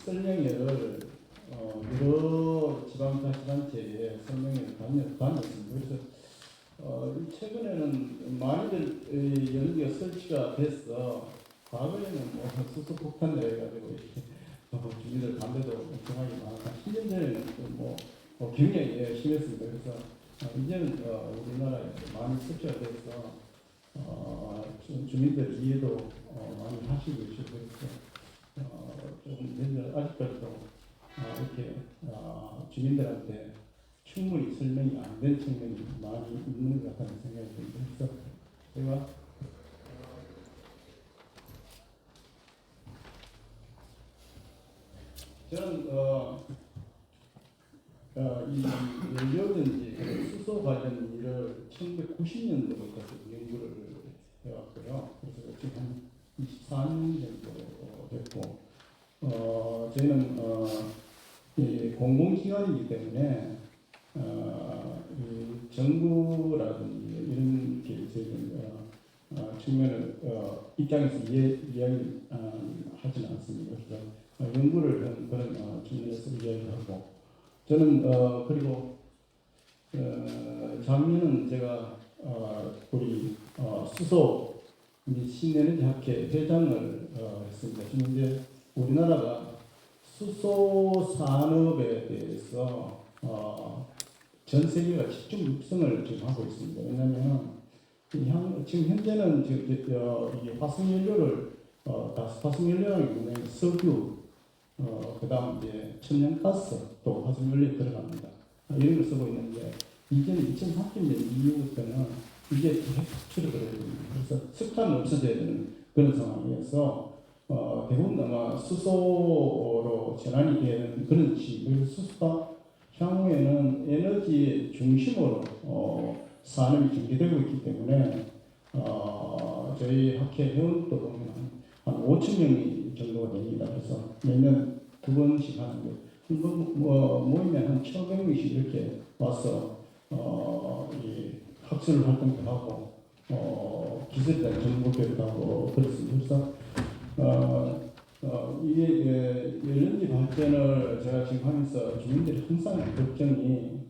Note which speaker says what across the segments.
Speaker 1: 설명회를 여러 지방자치단체에 설명회를 다녔습니다. 그래서 최근에는 많이들 연기가 설치가 돼서 과거에는 뭐 수소폭탄을 해가지고 이렇게 주민들 반대도 엄청나게 많았다. 10년 전에는 뭐 굉장히 심했습니다. 그래서 이제는 우리나라에 많이 설치가 돼서 주민들 이해도 많이 하시고 있고 그래서 조금 아직까지도 이렇게 주민들한테 충분히 설명이 안 된 측면이 많이 있는 것 같다는 생각이 듭니다. 그래서 제가 저는 이 연료든지 수소 관련 일을 1990년도부터 연구를 해왔고요. 그래서 지금 한 24년 정도 됐고, 저희는 이 공공기관이기 때문에 이 정부라든지 이런 게 측면을 입장에서 이야기 하지는 않습니다. 그래서 연구를 그런 측면에서 이야기하고 저는 그리고 작년은 제가 우리 수소 신에너지 학회 회장을 했습니다. 지금 이제 우리나라가 수소 산업에 대해서 전 세계가 집중 육성을 지금 하고 있습니다. 왜냐하면 지금 현재는 이 화석연료를 화석연료라는 게 석유, 그다음 이제 천연가스 또 화석연료에 들어갑니다. 이런 걸 쓰고 있는데 이제는 2030년 이후부터는 이게 핵수출을 해야 됩니다. 그래서 석탄은 없어져야 되는 그런 상황이어서 대부분 아마 수소로 전환이 되는 그런 시기. 수소가 향후에는 에너지 중심으로 산업이 전개되고 있기 때문에 저희 학회 회원도 보면 한 5천 명이 정도가 됩니다. 그래서 매년 2번씩 하는데 모이면 한 1,500명씩 이렇게 와서 이 학술 활동도 하고 기술에 대한 정보 교육도 하고 그렇습니다. 그래서 이게 연료지 발전을 제가 지금 하면서 주민들이 항상 걱정이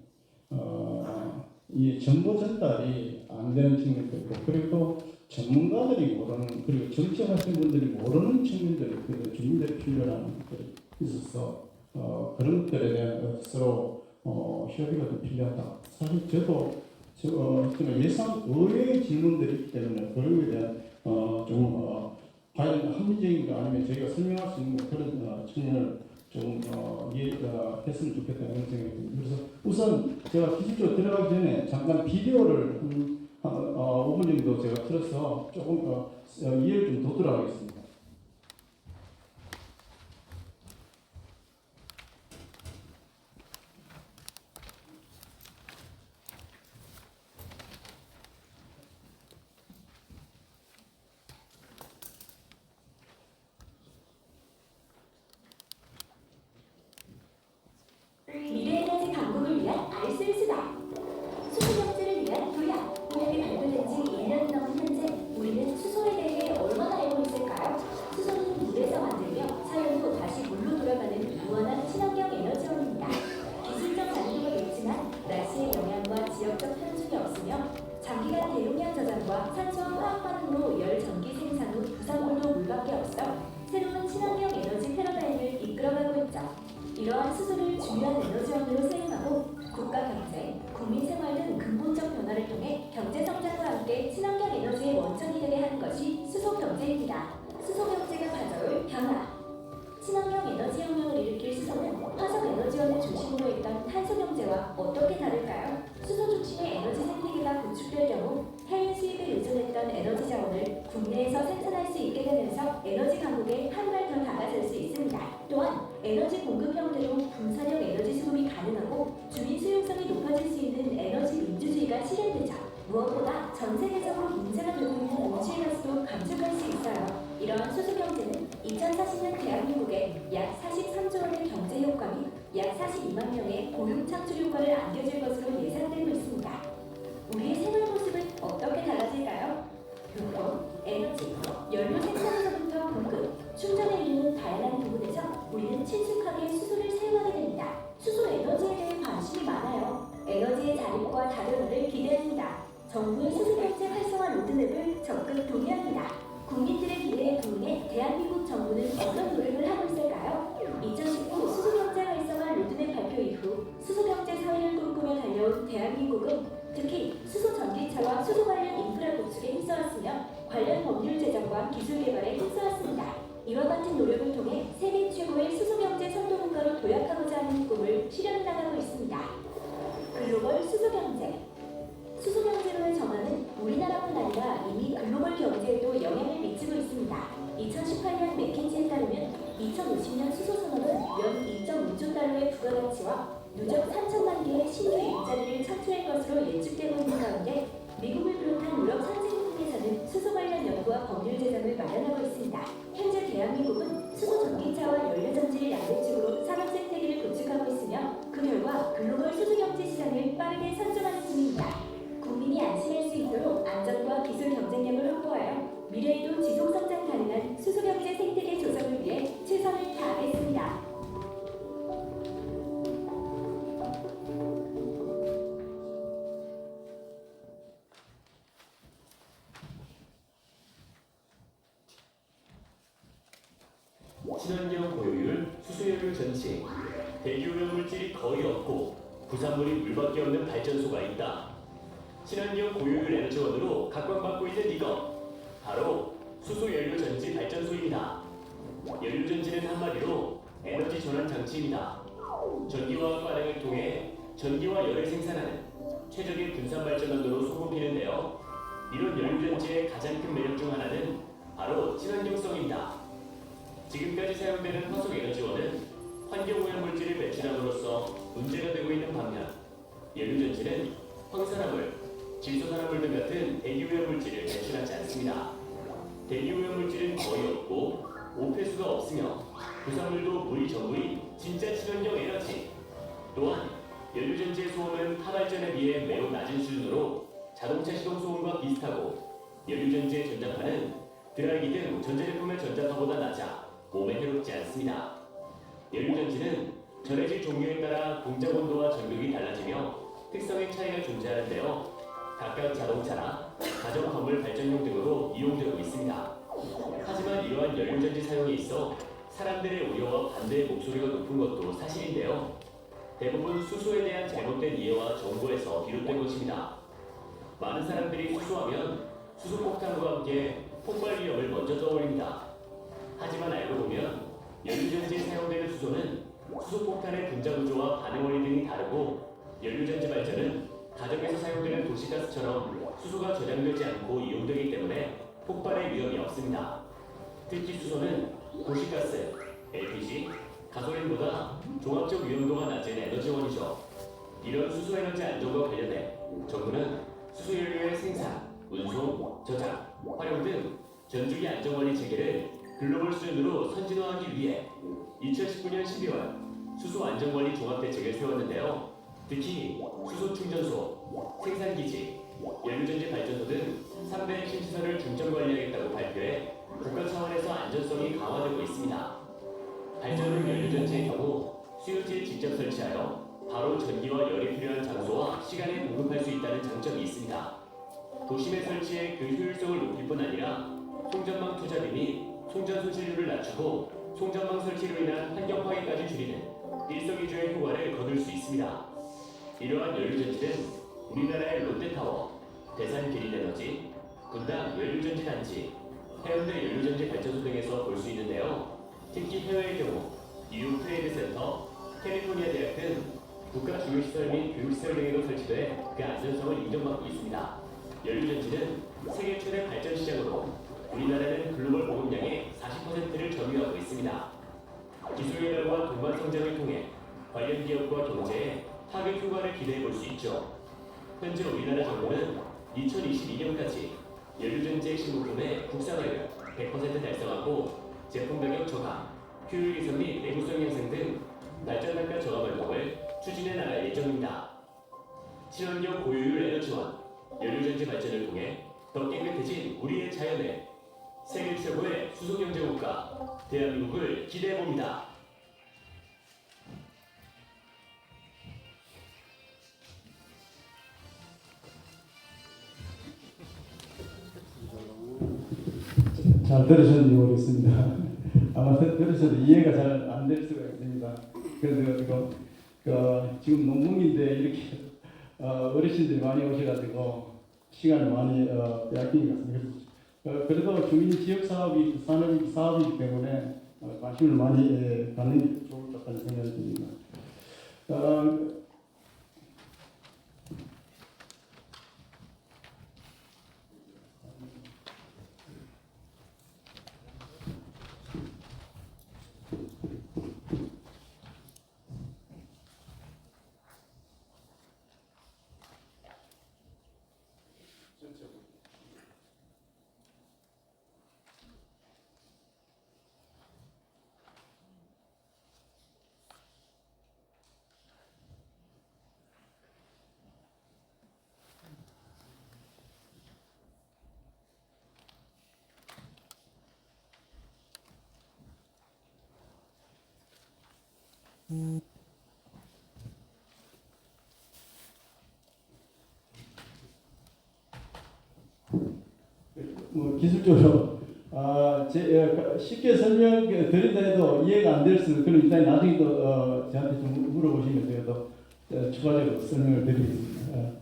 Speaker 1: 이 정보 전달이 안 되는 측면도 있고 그리고 전문가들이 모르는 그리고 정치하시는 분들이 모르는 측면들이 주민들이 필요한 것들이 있어서 그런 것들에 대한 서로 협의가 좀 필요하다. 사실 저도 예상 의외의 질문들이 있기 때문에 그런 거에 대한 과연 합리적인가 아니면 저희가 설명할 수 있는 그런 측면을 좀 이해했으면 좋겠다는 생각이 듭니다. 그래서 우선 제가 기술적으로 들어가기 전에 잠깐 비디오를 한 5분 정도 제가 틀어서 조금 이해를 좀 돕도록 하겠습니다.
Speaker 2: 미래에너지 강국을 위한 알쓸수다. 수소경제를 위한 도약. 도약이 발표된 지 1년이 넘은 현재 우리는 수소에 대해 얼마나 알고 있을까요? 수소는 물에서 만들며 사용후 다시 물로 돌아가는 무한한 친환경 에너지원입니다. 기술적 난이도가 높지만 날씨의 영향과 지역적 편중이 없으며 장기간 대용량 저장과 산소와 화학 반응으로 열 전기 생산 후 부산물도 물밖에 없어 새로운 친환경 에너지 패러다임을 이끌어가고 있죠. 이러한 수소를 중요한 에너지원으로 사용하고 국가 경제, 국민 생활 등 근본적 변화를 통해 경제 성장과 함께 친환경 에너지의 원천이 되게 하는 것이 수소 경제입니다. 수소 경제가 가져올 변화. 친환경 에너지 혁명을 일으킬 수소는 화석 에너지원을 중심으로 했던 탄소 경제와 어떻게 다를까요? 수소 중심의 에너지 생태계가 구축될 경우 해외 수입에 의존했던 에너지 자원을 국내에서 생산할 수 있게 되면서 에너지 강국에 한 발 더 다가설 수 있습니다. 또한 에너지 공급형대로 분산형 에너지 수급이 가능하고 주민 수용성이 높아질 수 있는 에너지 민주주의가 실현되죠. 무엇보다 전 세계적으로 문제가 되고 있는 온실가스도 감축할 수 있어요. 이러한 수소 경제는 2040년 대한민국에 약 43조 원의 경제 효과 및 약 42만 명의 고용 창출 효과를 안겨줄 것으로 예상되고 있습니다. 우리의 생활 모습은 어떻게 달라질까요? 교통, 에너지, 연료 생산에서부터 공급, 충전에 이르는 다양한 부분에서 우리는 친수 대한민국 정부는 어떤 노력을 하고 있을까요? 2019 수소경제 활성화 로드맵 발표 이후 수소경제 사회를 꿈꾸며 달려온 대한민국은 특히 수소 전기차와 수소 관련 인프라 구축에 힘써왔으며 관련 법률 제정과 기술 개발에 힘써왔습니다. 이와 같은 노력을 통해 세계 최고의 수소경제 선도국가로 도약하고자 하는 꿈을 실현해 나가고 있습니다. 글로벌 수소경제 수소경제로의 전환은 우리나라뿐 아니라 이미 글로벌 경제에도 영향을 미치고 있습니다. 2018년 맥킨지에 따르면 2050년 수소 산업은 연 2.5조 달러의 부가가치와 누적 3천만 개의 신규 일자리를 창출할 것으로 예측되고 있는 가운데 미국을 비롯한 유럽 선진국에서는 수소 관련 연구와 법률 제정을 마련하고 있습니다. 현재 대한민국은 수소 전기차와 연료전지를 양대축으로 산업 생태계를 구축하고 있으며 그 결과 글로벌 수소경제 시장을 빠르게 선점하는 중입니다. 국민이 안심할 수 있도록 안전과 기술 경쟁력을 확보하여 미래에도 지속성장 가능한 수소경제 생태계 조성을 위해 최선을 다하겠습니다.
Speaker 3: 친환경 고효율, 수소연료 전지, 대기오염 물질이 거의 없고 부산물이 물밖에 없는 발전소가 있다. 친환경 고효율 에너지원으로 각광받고 있는 이것, 바로 수소연료 전지 발전소입니다. 연료 전지는 한마디로 에너지 전환 장치입니다. 전기화학 반응을 통해 전기와 열을 생산하는 최적의 분산 발전원으로 손꼽히는데요. 이런 연료 전지의 가장 큰 매력 중 하나는 바로 친환경성입니다. 지금까지 사용되는 화석 에너지원은 환경오염 물질을 배출함으로써 문제가 되고 있는 반면 연료전지는 황산화물, 질소산화물 등 같은 대기오염 물질을 배출하지 않습니다. 대기오염 물질은 거의 없고 오폐수가 없으며 부산물도 물이 전부인 진짜 친환경 에너지. 또한 연료전지의 소음은 타발전에 비해 매우 낮은 수준으로 자동차 시동 소음과 비슷하고 연료전지의 전자파는 드라이기 등 전자제품의 전자파보다 낮아 몸에 해롭지 않습니다. 연료전지는 전해질 종류에 따라 공작 온도와 전극이 달라지며 특성의 차이가 존재하는데요. 각각 자동차나 가정 건물 발전용 등으로 이용되고 있습니다. 하지만 이러한 연료전지 사용에 있어 사람들의 우려와 반대의 목소리가 높은 것도 사실인데요. 대부분 수소에 대한 잘못된 이해와 정보에서 비롯된 것입니다. 많은 사람들이 수소하면 수소폭탄과 함께 폭발 위험을 먼저 떠올립니다. 하지만 알고 보면 연료전지에 사용되는 수소는 수소폭탄의 분자 구조와 반응 원리 등이 다르고 연료전지 발전은 가정에서 사용되는 도시가스처럼 수소가 저장되지 않고 이용되기 때문에 폭발의 위험이 없습니다. 특히 수소는 도시가스, LPG, 가솔린보다 종합적 위험도가 낮은 에너지원이죠. 이런 수소에너지 안전과 관련해 정부는 수소연료의 생산, 운송, 저장, 활용 등 전주기 안전관리 체계를 글로벌 수준으로 선진화하기 위해 2019년 12월 수소 안전관리 종합대책을 세웠는데요. 특히 수소 충전소, 생산기지, 연료전지 발전소 등 3대 핵심 시설을 중점 관리하겠다고 발표해 국가 차원에서 안전성이 강화되고 있습니다. 발전용 연료전지의 경우 수요지에 직접 설치하여 바로 전기와 열이 필요한 장소와 시간에 공급할 수 있다는 장점이 있습니다. 도심에 설치해 그 효율성을 높일 뿐 아니라 송전망 투자비 및 송전 손실률을 낮추고 송전망 설치로 인한 환경 파괴까지 줄이는 일석이조의 효과를 거둘 수 있습니다. 이러한 연료전지는 우리나라의 롯데타워, 대산 기린에너지, 분당 연료전지 단지, 해운대 연료전지 발전소 등에서 볼 수 있는데요. 특히 해외의 경우 뉴욕 트레이드 센터, 캘리포니아 대학 등 국가 주요시설 및 교육시설 등에도 설치돼 그 안전성을 인정받고 있습니다. 연료전지는 세계 최대 발전 시장으로 우리나라는 글로벌 보급량의 40%를 점유하고 있습니다. 기술 개발과 동반 성장을 통해 관련 기업과 경제에 타격 효과를 기대해 볼 수 있죠. 현재 우리나라 정부는 2022년까지 연료전지 핵심 부품의 국산화율 100% 달성하고 제품 가격 저감, 효율 개선 및 내구성 향상 등 발전 단가 저감 활동을 추진해 나갈 예정입니다. 친환경 고효율 에너지원, 연료전지 발전을 통해 더 깨끗해진 우리의 자연을 세계 최고의 수소경제국가 대한민국을 기대해 봅니다.
Speaker 1: 자, 잘 들으셨는지 모르겠습니다. 아마 들으셔도 이해가 잘 안 될 수가 있습니다. 그래서 이거 지금 농공인데 이렇게 어르신들이 많이 오셔가지고 시간을 많이 빼앗긴 것 같습니다. 그래도 주민 지역 사업이 산업 사업이기 때문에 관심을 많이 갖는 게 좋을 것 같다는 생각이 듭니다. 기술적으로 쉽게 설명 드린다 해도 이해가 안 될 수, 그럼 일단 나중에 또 저한테 좀 물어보시면 제가 또 추가적으로 설명을 드리겠습니다.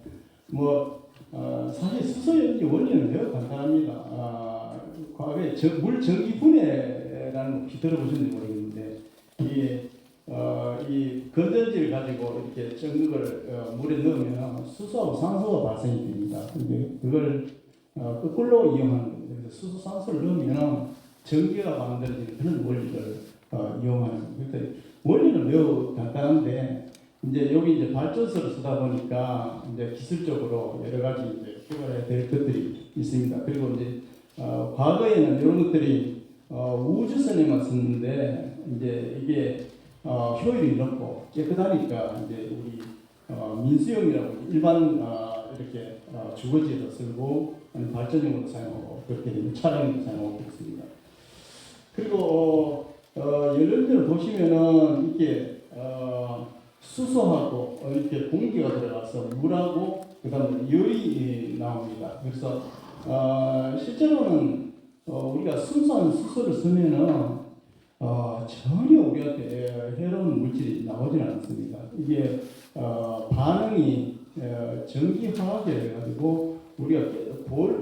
Speaker 1: 사실 수소연기 원리는 매우 간단합니다. 과거에 물 전기 분해라는 거 혹시 들어보셨는지 모르겠는데 이 건전지를 가지고 이렇게 ጨ는 걸 물에 넣으면 수소하고 산소가 발생이 됩니다. 근데 그걸 거꾸로 이용하는 겁니다. 그래서 수소 산소를 넣으면 전기가 만들어지는 그런 원리를 이용하는 겁니다. 그래서 원리는 매우 간단한데 이제 여기 이제 발전소를 쓰다 보니까 이제 기술적으로 여러 가지 이제 개발해야 될 것들이 있습니다. 그리고 이제 과거에는 이런 것들이 우주선에만 썼는데 이제 이게 효율이 높고 깨끗하니까 이제 우리 민수용이라고 일반 이렇게 주거지에서 쓰고 발전용으로 사용하고 그렇게 되면 차량에도 사용하고 있습니다. 그리고 연료전을 보시면은 이게 수소하고 이렇게 공기가 들어가서 물하고 그다음에 열이 나옵니다. 그래서 실제로는 우리가 순수한 수소를 쓰면은 전혀 우리한테 해로운 물질이 나오지는 않습니다. 이게 반응이 전기화학이 해가지고 우리가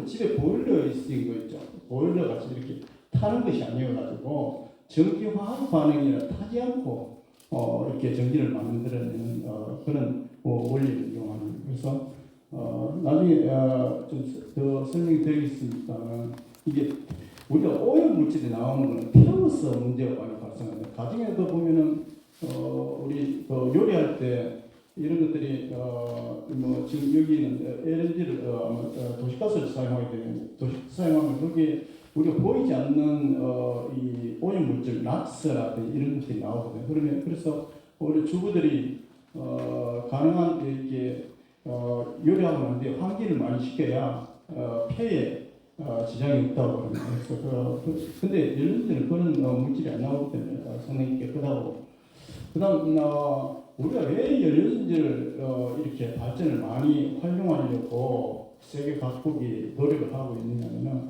Speaker 1: 집에 보일러 쓰인 거 있죠. 보일러 같이 이렇게 타는 것이 아니어가지고 전기화학 반응이라 타지 않고 이렇게 전기를 만들어내는 그런 원리를 이용하는. 그래서 나중에 좀 더 설명이 드리겠습니다만 이게 우리가 오염 물질이 나오는 것은 태워서 문제가 많이 발생합니다. 가정에도 보면은 우리 요리할 때 이런 것들이 지금 여기는 LNG를 도시가스를 사용하게 되면 사용하면 거기에 우리가 보이지 않는 이 오염 물질, 낙스라든지 이런 것들이 나오거든요. 그래서 우리 주부들이 가능한 이렇게 요리하고 나는데 환기를 많이 시켜야 폐에 지장이 없다고 합니다. 그래서 근데 연료전지는 그런 물질이 안 나오기 때문에 상당히 깨끗하고 그다음 우리가 왜 연료전지를 이렇게 발전을 많이 활용하려고 세계 각국이 노력을 하고 있느냐면은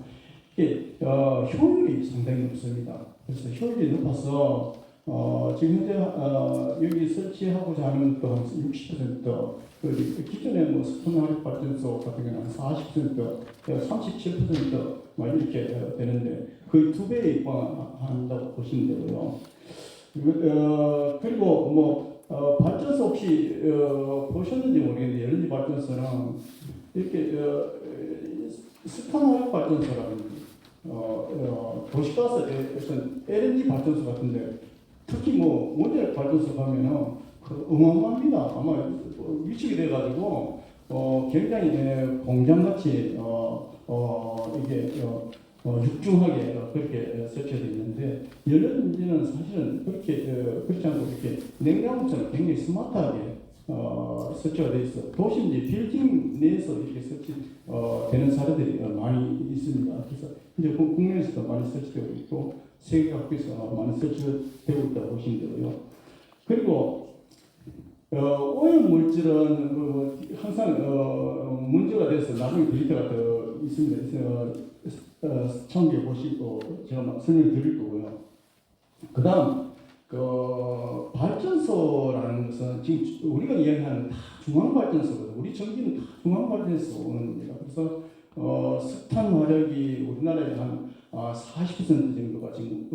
Speaker 1: 이게 효율이 상당히 높습니다. 그래서 효율이 높아서 지금 현재 여기 설치하고자 하는 것도 한 60%, 기존의 스톤화력 발전소 같은 경우는 한 40%, 37% 막 이렇게 되는데 거의 2배에 육박한다고 보시면 되고요. 그리고 발전소 혹시 보셨는지 모르겠는데 LNG 발전소는 이렇게 스톤화력 발전소라든지 도시가스 LNG 발전소 같은데 특히 원자력 발전소 가면은 어마어마합니다. 아마 위축이 돼가지고 굉장히 공장같이 이게 육중하게 그렇게 설치되어 있는데 연료전지는 사실은 그렇지 않고 이렇게 냉장고처럼 굉장히 스마트하게 설치가 되어 있어. 도심지 빌딩 내에서 이렇게 설치되는 사례들이 많이 있습니다. 그래서 이제 국내에서도 많이 설치되고 있고 세계 각국에서 많이 설치되고 있다고 보시면 되고요. 그리고 오염 물질은 항상 문제가 돼서 나중에 데이터가 더 있습니다. 참고해 보시고 제가 막 설명드릴 거고요. 그다음 그 발전소라는 것은 지금 우리가 이야기하는 다 중앙 발전소거든요. 우리 전기는 다 중앙 발전소 오는 겁니다. 그래서 석탄 화력이 우리나라에 한 40% 정도가 지금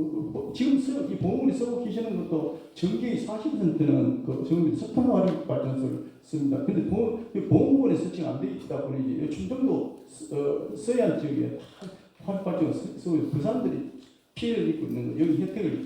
Speaker 1: 이 보험을 쓰고 계시는 것도 전기의 40%는 그 전기 석탄 화력 발전소를 씁니다. 근데 보험원에 설치가 안 돼 있다 보니 충청도 서해안 지역에 다 화력 발전소 쓰고 그 사람들이 피해를 입고 있는 거, 여기 혜택을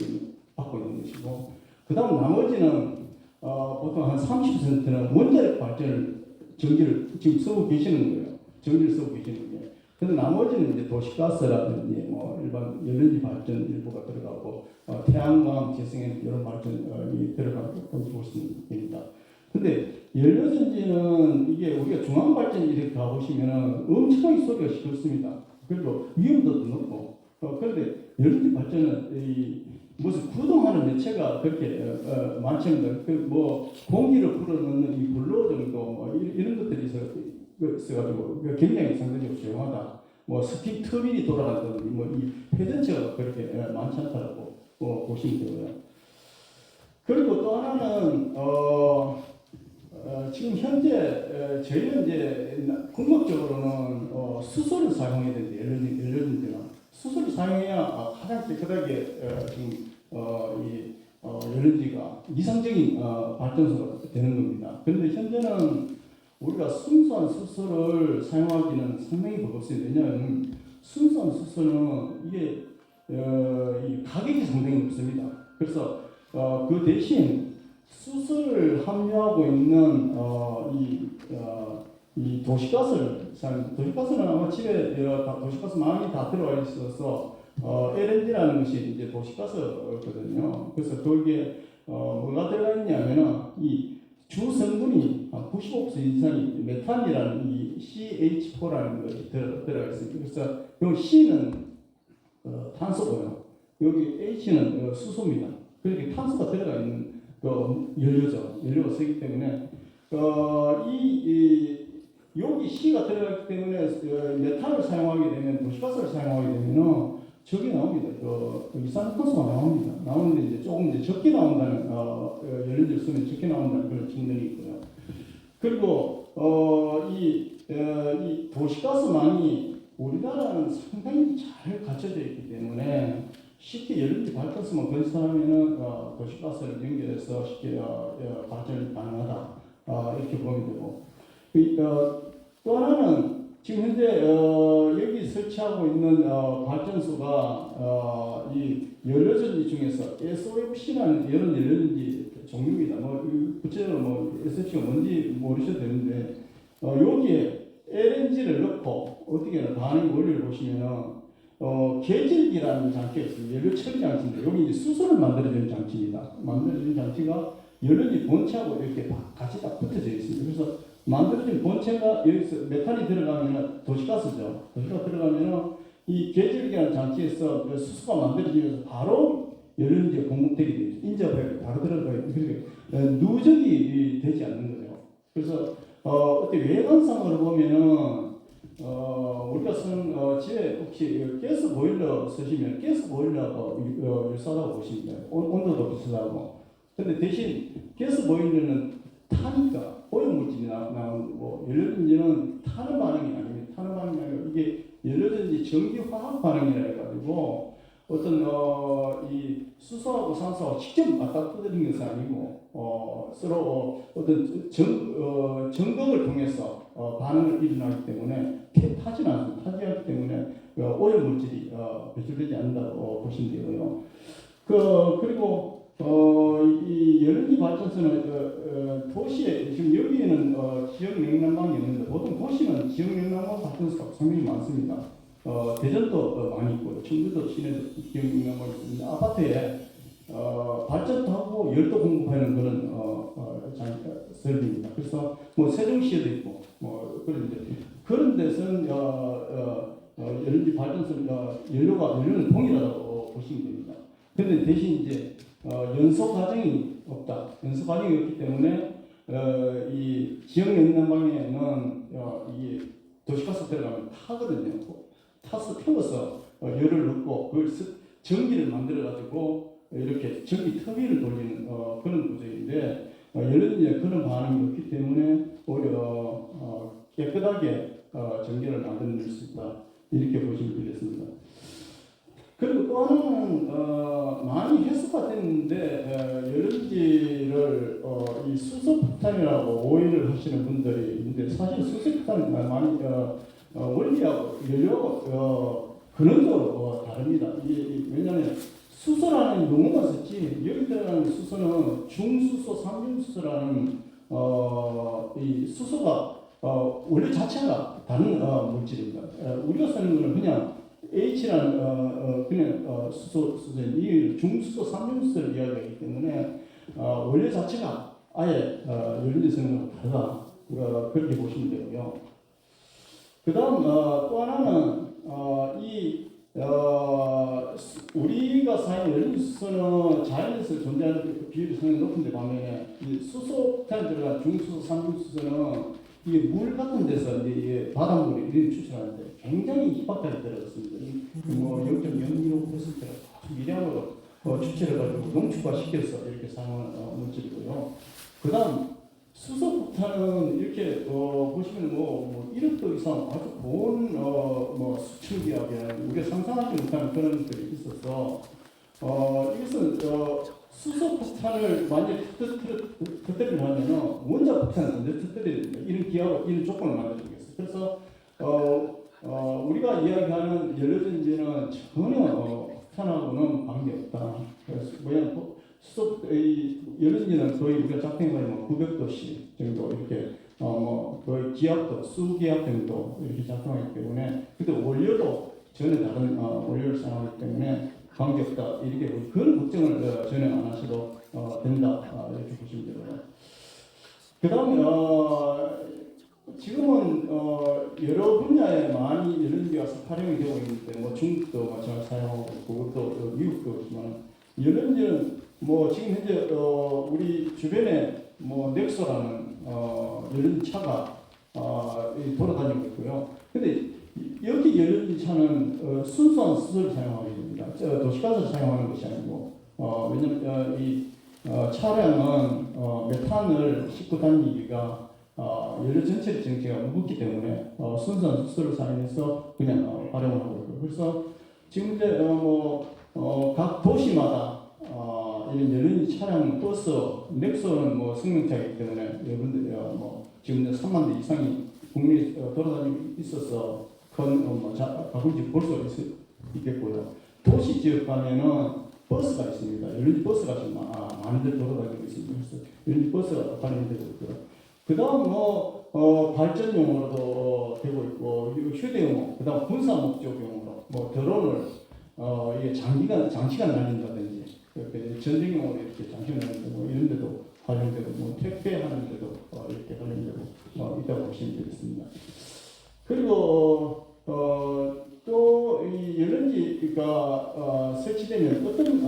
Speaker 1: 받고 있는 것이고, 그 다음 나머지는 보통 한 30%는 원자력 발전을 전기를 지금 쓰고 계시는 거예요. 전기를 쓰고 계시는 거예요. 근데 나머지는 이제 도시가스라든지 뭐 일반 연료지 발전 일부가 들어가고 태양광, 재생에너지 이런 발전이 들어가고 볼 수 있습니다. 근데 연료전지는 이게 우리가 중앙발전 이렇게 가보시면은 엄청나게 소리가 시끄럽습니다. 그리고 위험도도 높고 그런데 연료전지 발전은 무슨 구동하는 매체가 그렇게 많지 않습니다. 그뭐 공기를 불어넣는 이 불로 정도 뭐 이런 것들이 있어가지고 굉장히 상대적으로 조용하다. 뭐 스팀 터빈이 돌아간다든지 뭐 이 회전체가 그렇게 많지 않다고 보시면 되고요. 그리고 또 하나는 지금 현재 저희는 이제 궁극적으로는 수소를 사용해야 되는데 연료전지는 수소를 사용해야 가장 깨끗하게 지금 이 연료전지가 이상적인 발전소가 되는 겁니다. 그런데 현재는 우리가 순수한 수소를 사용하기는 상당히 버겁습니다. 왜냐하면 순수한 수소는 이게 이 가격이 상당히 높습니다. 그래서 그 대신 수소를 함유하고 있는 이 도시가스를 도시가스는 아마 집에 도시가스 많이 다 들어와 있어서 LNG라는 것이 이제 도시가스거든요. 그래서 거기에 뭐가 들어가 있냐면은 이 주 성분이 한 95% 이상이 메탄이라는 이 CH4라는 것이 들어가 있습니다. 그래서 여기 C는 탄소고요. 여기 H는 수소입니다. 그렇게 탄소가 들어가 있는 연료죠. 연료가 쓰기 때문에 여기 C가 들어가기 때문에 메탄을 사용하게 되면 도시가스를 사용하게 되면은 적이 나옵니다. 이산화탄소가 나옵니다. 나오는데 이제 조금 이제 적게 나온다는 연료를 쓰면 적게 나온다는 그런 측면이 있고요. 그리고 이 도시가스망이 우리나라는 상당히 잘 갖춰져 있기 때문에 쉽게 연료지 발전소만 건설하면은 도시가스를 연결해서 쉽게 발전이 가능하다 이렇게 보면 되고 또 하나는 지금 현재 여기 설치하고 있는 발전소가 이 연료전지 중에서 SOFC라는 이런 연료전지 종류입니다. 구체적으로 SOFC가 뭔지 모르셔도 되는데 여기에 LNG를 넣고 어떻게 반응 원리를 보시면은 계절기라는 장치가 있습니다. 연료 처리 장치인데 여기 이제 수소를 만들어주는 장치입니다. 만들어주는 장치가 연료지 본체하고 이렇게 같이 딱 붙어져 있습니다. 그래서 만들어진 본체가 여기서 메탄이 들어가면 도시가스죠. 도시가스 들어가면 이 계절기라는 장치에서 수소가 만들어지면서 바로 연료전지가 공급되게 되죠. 인접해 바로 들어가요. 그러니까 누적이 되지 않는 거죠. 그래서 어떻게 외관상으로 보면은 우리가 쓰는 집에 혹시 가스 보일러 쓰시면 가스 보일러가 유사하다고 보시면 돼요. 온도도 비슷하고. 근데 대신 가스 보일러는 타니까 오염물질이 나오고 연료전지는 타는 반응이 아닙니다. 타는 반응이 아니고 이게 연료전지 전기화학 반응이라 해가지고 어떤 이 수소하고 산소하고 직접 맞닥뜨리는 것은 아니고 서로 어떤 점검을 통해서 반응을 일어나기 때문에 타지 않습니다. 타지 않기 때문에 오염물질이 배출되지 않는다고 보시면 되고요. 그리고 이 연료전지 발전소는 도시에 지금 여기에는 지역 냉난방이 있는데 보통 도시는 지역 냉난방 발전소가 상당히 많습니다. 대전도 많이 있고 청주도 시내도 지역 냉난방이 있는데 아파트에 발전하고 열도 공급하는 그런 설비입니다. 그래서 세종시에도 있고 그런 데서는 연료전지 발전소 연료는 동일하다고 보시면 됩니다. 그런데 대신 이제 연소 과정이 없다. 연소 과정이 없기 때문에 이 지역 냉난방에는 이 도시가스 들어가면 타거든요. 타서 태워서 열을 넣고 그걸 전기를 만들어 가지고 이렇게 전기 터빈을 돌리는 그런 구조인데 연료전지에 그런 반응이 없기 때문에 오히려 깨끗하게 전기를 만들 수 있다 이렇게 보시면 되겠습니다. 그리고 또 하나는 많이 해소가 됐는데 연료전지를 이 수소폭탄이라고 오해를 하시는 분들이 있는데 사실 수소폭탄은 많이 원리하고 연료 근원적으로 다릅니다. 왜냐하면 수소라는 용어가 썼지 여기 들어가는 수소는 중수소, 삼중수소라는 이 수소가 원래 자체가 다른 물질입니다. 우리가 쓰는 것은 그냥 H라는 그냥 수소인 이 중수소, 삼중수소를 이야기하기 때문에 원래 자체가 아예 연료전지 성능은 다르다 그렇게 보시면 되고요. 그 다음 또 하나는 우리가 사용하는 연료수소는 자연에서 존재하는 비율이 상당히 높은데 반면에 이 수소탄에 들어간 중수소, 삼중수소는 이게 물 같은 데서 이제 바닷물이 이런 추출하는데 굉장히 희박하게 들어갔습니다. 뭐 0.015%가 미량으로 추출해가지고 농축화시켜서 이렇게 사용하는 물질이고요. 그 다음 수소폭탄은 이렇게 보시면 뭐 1억 이상 아주 고온 뭐 수출 기압이라는 우리가 상상하지 못하는 그런 것들이 있어서 이것은 수소폭탄을 만약에 터뜨리려 하면은 원자폭탄을 먼저 터뜨려야 됩니다. 이런 기압, 이런 조건을 만들어주겠어요. 그래서 우리가 이야기하는 연료전지는 전혀 폭탄하고는 관계없다. 그래서 뭐냐 연료전지는 거의 우리가 작동해보면 900도씨 정도 이렇게 거의 기압도 수기압 정도 이렇게 작동하기 때문에 근데 원료도 전혀 다른 원료를 사용하기 때문에 관계없다 이렇게 그런 걱정을 전혀 안 하셔도 된다 이렇게 보시면 되고요. 그다음 지금은 여러 분야에 많이 연료전지가 활용이 되고 있는데 뭐 중국도 마찬가지로 사용하고 있고 또 미국도 있지만 연료전지는 뭐 지금 현재 우리 주변에 뭐 넥소라는 연료전지 차가 돌아다니고 있고요. 근데 여기 연료전지 차는 순수한 수소를 사용하게 됩니다. 도시가스를 사용하는 것이 아니고 왜냐면 이 차량은 메탄을 싣고 다니기가 연료 전체의 정체가 무겁기 때문에 순수한 수소를 사용해서 그냥 활용을 하고 있고요. 그래서 지금 이제 각 도시마다 이런 연료전지 차량, 버스, 넥소는 뭐 승용차이기 때문에 여러분들 지금 3만 대 이상이 국내에 돌아다니고 있어서 가끔씩 볼 수 있겠고요. 도시 지역 가면은 버스가 있습니다. 연료전지 버스가 지금 많이들 돌아다니고 있습니다. 그래서 연료전지 버스가 관련되고 있고요. 그 다음 발전용으로도 되고 있고 휴대용, 그 다음 군사 목적용으로 드론을 이게 장시간 날린다든지 전쟁용으로 이렇게 장시간 날린다든지 이런 데도 활용되고 택배하는 데도 이렇게 활용되고 있다고 보시면 되겠습니다. 그리고 또 이 연료전지가 설치되면 어떤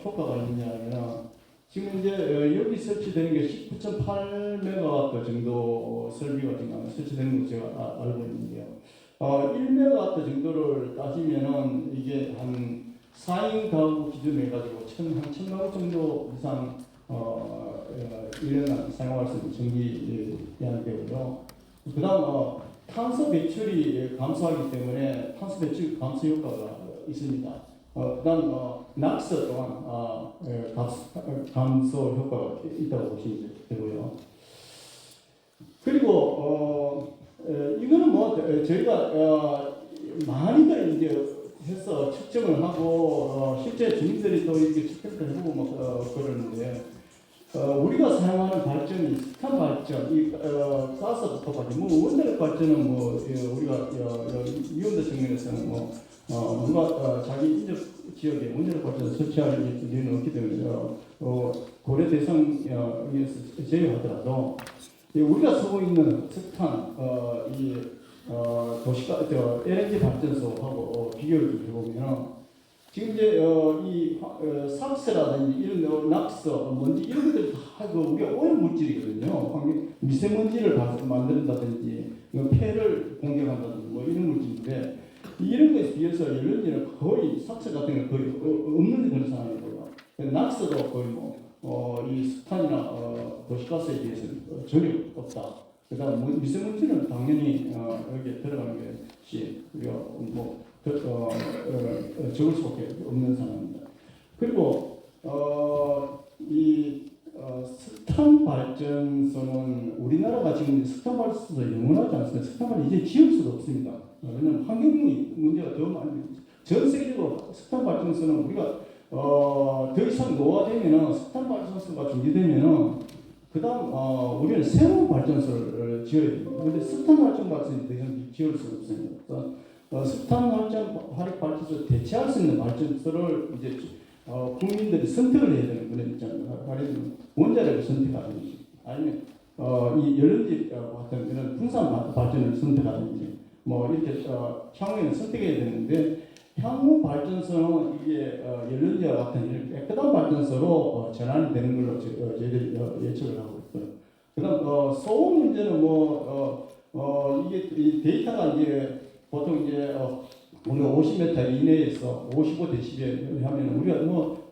Speaker 1: 효과가 있느냐면 지금 이제 여기 설치되는 게 19.8메가와트 정도 설비가 지금 설치되는 거 제가 알고 있는데요. 1메가와트 정도를 따지면은 이게 한 4인 가구 기준으로 해가지고 한 1,000만 정도 이상 1년간 사용할 수 있는 전기 양되고요. 그 다음 탄소 배출이 감소하기 때문에 탄소 배출 감소 효과가 있습니다. 그 다음 낙서 또한 감소 효과가 있다고 보시면 되고요. 그리고 이거는 저희가 많이들 이제 해서 측정을 하고 실제 주민들이 또 이렇게 측정을 해보고 그러는데 우리가 사용하는 발전이 석탄 발전, 이 가스부터 발전, 원자력 발전은 우리가 이온도 측면에서는 누가 자기 인접 지역에 원자력 발전을 설치할 일은 없기 때문에 고려 대상에서 제외하더라도 우리가 쓰고 있는 석탄, 도시가 LNG 발전소하고 비교를 해보면 지금 이제 이 삭스라든지 이런 낙서, 먼지 이런 것들 다 우리가 오염 물질이거든요. 미세먼지를 만든다든지 폐를 공격한다든지 이런 물질인데 이런 것에 비해서 연료는 거의 삭체 같은 게 거의 없는 그런 상황이고요. 낙서도 거의 이 석탄이나 도시가스에 비해서는 전혀 없다. 그다음 미세먼지는 당연히 여기에 들어가는 것이 우리가 적을 수밖에 없는 상황입니다. 그리고 석탄 발전소는 우리나라가 지금 석탄 발전소 영원하지 않습니다. 석탄 발전 이제 지을 수가 없습니다. 왜냐하면 환경 문제가 더 많이 전 세계적으로 석탄 발전소는 우리가 더 이상 노화되면은 석탄 발전소가 준비되면은 그다음 우리는 새로운 발전소를 지어야 됩니다. 그런데 석탄 발전소는 더 이상 지을 수가 없습니다. 석탄 화력 발전소 대체할 수 있는 발전소를 이제 국민들이 선택을 해야 되는 그런 입장입니다. 가령 원자력을 선택하든지 아니면 이 연료지 같은 그런 분산 발전을 선택하든지 이렇게 향후에는 선택해야 되는데 향후 발전소는 이게 연료지와 같은 이런 깨끗한 발전소로 전환이 되는 걸로 저희들이 예측을 하고 있고요. 그다음 소음 문제는 이게 이 데이터가 이제 보통 이제 우리가 50m 이내에서 55dB 하면 우리가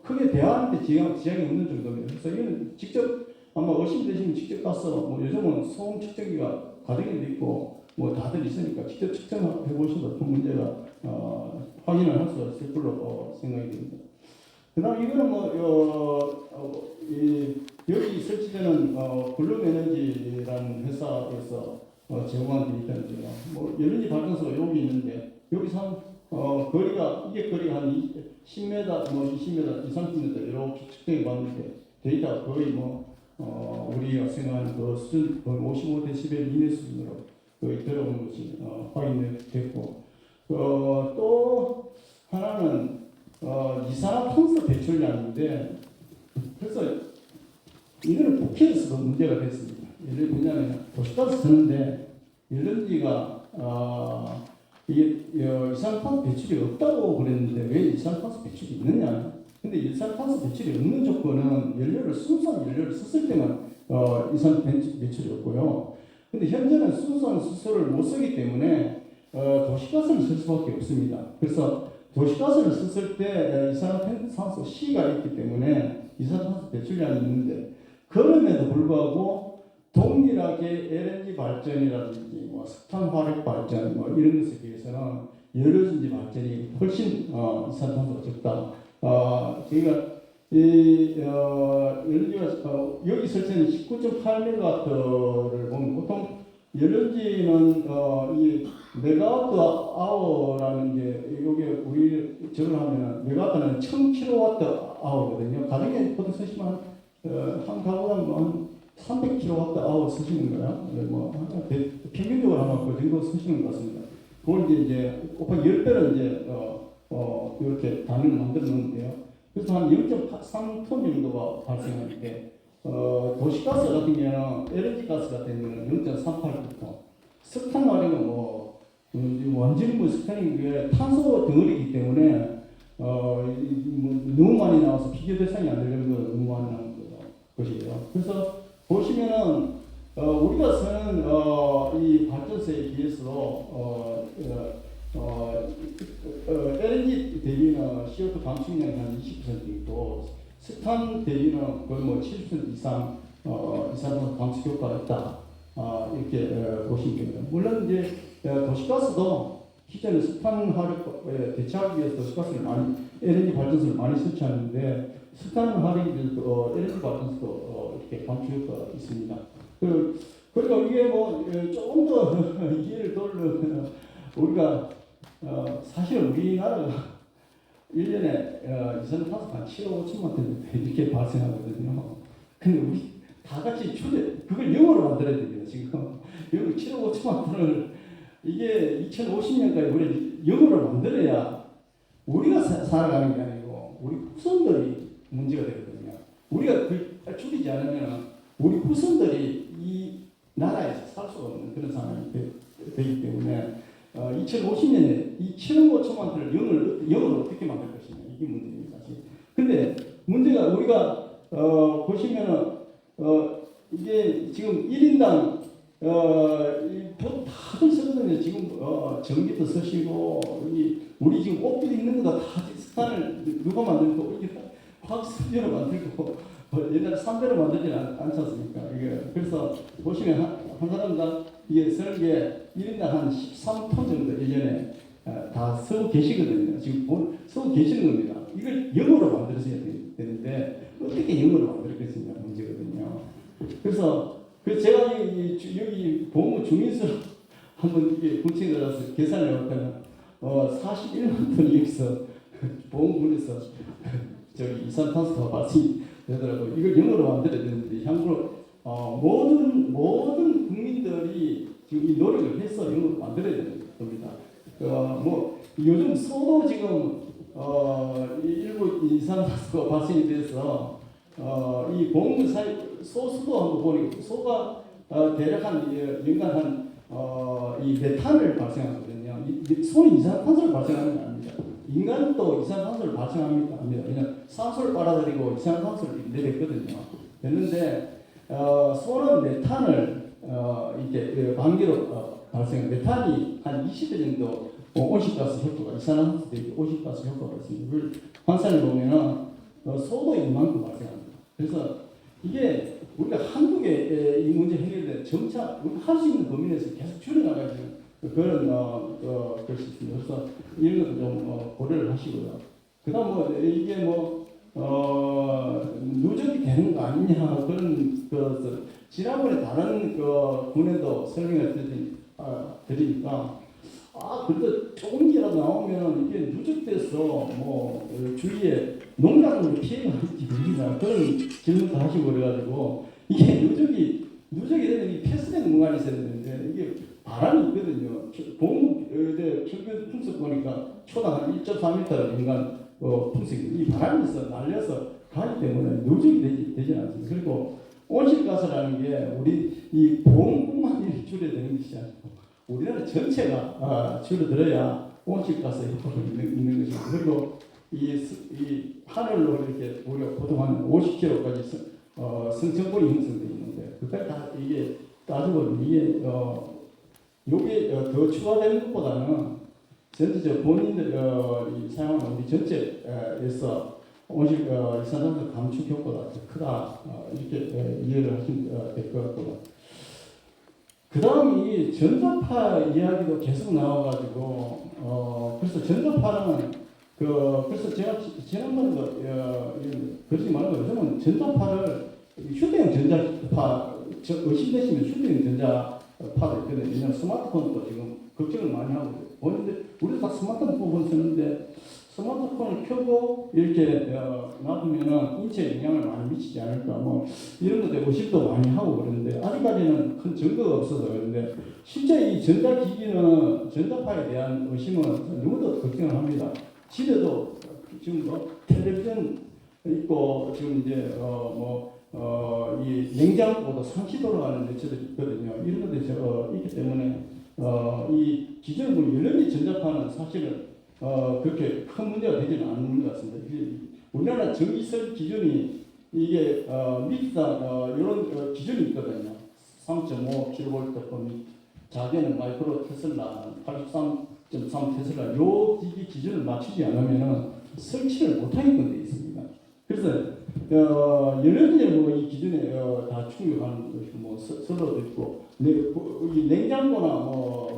Speaker 1: 크게 대화하는데 지장이 없는 정도입니다. 그래서 이거는 직접 아마 어르신되시면 직접 가서 요즘은 소음 측정기가 가정에도 있고 다들 있으니까 직접 측정해 보셔도 큰 문제가 확인을 할 수 있을 걸로 생각이 됩니다. 그다음 이거는 여기 설치되는 블룸에너지라는 회사에서 제공한 데이터인데요. 에너지 발전소가 여기 있는데 여기서 거리가 한 10m, 20m, 30m 이렇게 측정해 봤는데 데이터가 거의 우리가 생각하는 그 수준 거의 55dB 이내 수준으로 거의 들어온 것이 확인됐고 또 하나는 이산화탄소 배출량인데 그래서 이거는 국회에서도 문제가 됐습니다. 예를 들면 도시가스 쓰는데 LNG가 이게 이산화탄소 배출이 없다고 그랬는데 왜 이산화탄소 배출이 있느냐? 근데 이산화탄소 배출이 없는 조건은 순수한 연료를 썼을 때만 이산화탄소 배출이 없고요. 근데 현재는 순수한 수소를 못 쓰기 때문에 도시가스를 쓸 수밖에 없습니다. 그래서 도시가스를 썼을 때 이산화탄소 C가 있기 때문에 이산화탄소 배출량이 있는데 그럼에도 불구하고 동일하게 LNG 발전이라든지 석탄 화력 발전 이런 것에 비해서는 여러전지 발전이 훨씬 이산화탄소가 적다. 저희가 여기 설치는 19.8메가와트를 보면 보통 연료지는 이 메가와트 아워라는 게 여기 우리 저걸 하면 메가와트는 1000kW 아워거든요. 가정에 보통 쓰시면 한 가구당 한 300kWh 쓰시는 거예요. 평균적으로 아마 그 정도 쓰시는 것 같습니다. 그걸 이제 곱하기 10배로 이제 이렇게 단위를 만들어 놓는데요. 그래서 한 0.3톤 정도가 발생하는데 도시가스 같은 경우는 LNG 가스 같은 경우는 0.38톤. 석탄 화력은 완전히 석탄이 탄소 덩어리이기 때문에 너무 많이 나와서 비교 대상이 안 되는 거 너무 많이 나온 것이에요. 그래서 보시면은 우리가 쓰는 이 발전소에 비해서 LNG 대비는 CO2 방출량이 한 20% 있고 석탄 대비는 거의 70% 이상 이산화탄소 방출 효과가 있다. 이렇게 보시면 됩니다. 물론 이제 도시가스도 기존에 석탄 화력에 대체하기 위해서 도시가스를 LNG 발전소를 많이 설치하는데 석탄 화력에 비해서 LNG 발전소도 이렇게 방출 효과가 있습니다. 그리고 이게 조금 더 이해를 돌려 우리가 사실 우리나라가 1년에 이산화탄소가 한 7억 5천만 톤 이렇게 발생하거든요. 근데 우리 다 같이 그걸 영어로 만들어야 됩니다. 지금 여기 7억 5천만 톤을 이게 2050년까지 우리 영어로 만들어야 우리가 살아가는 게 아니고 우리 후손들이 문제가 되거든요. 우리가 그걸 줄이지 않으면 우리 후손들이 이 나라에서 살 수가 없는 그런 상황이 되기 때문에 2050년에 이 7억 5천만 톤을 영어로 어떻게 만들 것이냐 이게 문제입니다. 근데 문제가 우리가 보시면은 이게 지금 1인당 돈 다들 쓰거든요. 지금 전기도 쓰시고 우리 지금 옷도 입는 거다 다 스탄을 누가 만들고 이게 화학수지로 만들고 옛날에 3배로 만들지 않지 않습니까? 이게 그래서 보시면 한 사람당 이게 설계 1인당 한 13톤 정도 예전에 다 쓰고 계시거든요. 지금 쓰고 계시는 겁니다. 이걸 영어로 만들어야 되는데 어떻게 영어로 만들겠느냐 문제거든요. 그래서 제가 여기 보험 주민수로 한번 이게 분석해 들어서 계산을 해봤더니 41만 톤이 여기서 보험분에서 저기 이산탄소가 발생이 되더라고요. 이걸 영어로 만들어야 되는데 향후로 모든 국민들이 지금 이 노력을 해서 영어로 만들어야 되는 겁니다. 뭐 요즘 소도 지금 일부 이산탄소가 발생이 돼서 이 보험금 사이 소수도 한번 보니 소가 대략 한 연간 이 메탄을 발생하거든요. 소는 이산탄소를 발생하는 게 아닙니다. 인간도 이산탄소를 발생합니다. 그냥 산소를 빨아들이고 이산탄소를 내뱉거든요. 됐는데 소는 메탄을 이렇게 반기로 발생. 메탄이 한 20배 정도 온실가스 효과가 이산화탄소 대비 온실가스 효과가 있습니다. 그걸 환산해 보면은 소도 이만큼 발생합니다. 그래서 이게 우리가 한두 개 이 문제 해결될 점차 우리가 할 수 있는 범위 내에서 계속 줄여나가야 되는 그런 것이 있습니다. 그래서 이런 것도 좀 고려를 하시고요. 그다음 이게 누적이 되는 거 아니냐 그런 지난번에 다른 분에도 설명을 드리니까 그래도 조금이라도 나오면 이게 누적돼서 주위에 농작물이 피해가 있지 모르냐 그런 질문도 하시고 그래가지고 이게 누적이 되면 이 폐수된 공간이 있어야 되는데 이게 바람이 있거든요. 보험대 평균 풍속 보니까 초당 한 1.4m 인간 풍속이 이 바람이 있어 날려서 가기 때문에 누적이 되지 않습니다. 그리고 온실가스라는 게 우리 이 보험뿐만 줄여야 되는 것이 아니고 우리나라 전체가 줄어들어야 온실가스 효과가 있는 것입니다. 그리고 이 하늘로 이렇게 우리가 보통 한 50km까지 성층권이 형성되어 있는데 그까지 다 이게 따져보면 이게 요게 더 추가되는 것보다는 전체적 본인들 사용하는 우리 전체에서 이산화탄소 감축 효과가 더 크다 이렇게 이해를 하시면 될 것 같고요. 그 다음이 전자파 이야기도 계속 나와가지고 그래서 전자파는 그래서 제가 지난번에도 그러지 말고 요즘은 전자파를 휴대용 전자파 의심되시면 휴대용 전자파도 있거든요. 왜냐하면 스마트폰도 지금 걱정을 많이 하고 보는데 우리도 다 스마트폰 쓰는데 스마트폰을 켜고 이렇게 놔두면은 인체에 영향을 많이 미치지 않을까 이런 것들 의심도 많이 하고 그러는데 아직까지는 큰 증거가 없어서 그런데 실제 이 전자기기는 전자파에 대한 의심은 누구도 걱정을 합니다. 집에도 지금 텔레비전 있고 지금 이제 이 냉장고도 상시 돌아가는 매체들이 있거든요. 이런 것들이 있기 때문에 이 기존의 열연기 전자파는 사실은 그렇게 큰 문제가 되지는 않는 것 같습니다. 우리나라 전기세 기준이 이게 미국당 이런 기준이 있거든요. 3.5kV 범위, 자기는 마이크로 테슬라, 83.3 테슬라 요 기준을 맞추지 않으면은 설치를 못하게끔 되어 있습니다. 그래서 열연기에 이 기준에 다 충족하는 것이 서로도 있고 이 냉장고나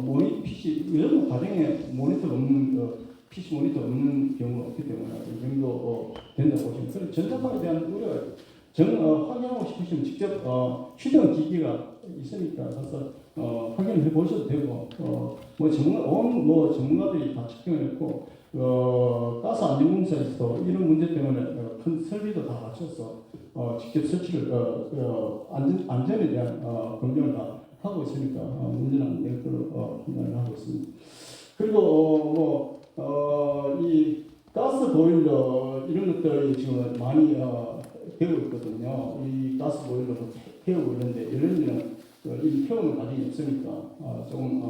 Speaker 1: 모니터 PC 이런 가정에 모니터 없는 PC 모니터 없는 경우가 없기 때문에 이 정도 된다고 보시면 그래서 전자파에 대한 우려가 확인하고 싶으시면 직접 휴대용 기기가 있으니까 가서 확인을 해보셔도 되고 전문가들이 다 측정을 했고 가스 안전공사에서도 이런 문제 때문에 큰 설비도 다 갖춰서 직접 설치를 안전에 대한 검증을 다 하고 있으니까 문제는 안 될 걸로 판단을 하고 있습니다. 그리고 이 가스 보일러 이런 것들이 지금 많이 되고 있거든요. 이 가스 보일러도 태우고 있는데 이런 데는 이 태우는 과정이 없으니까 조금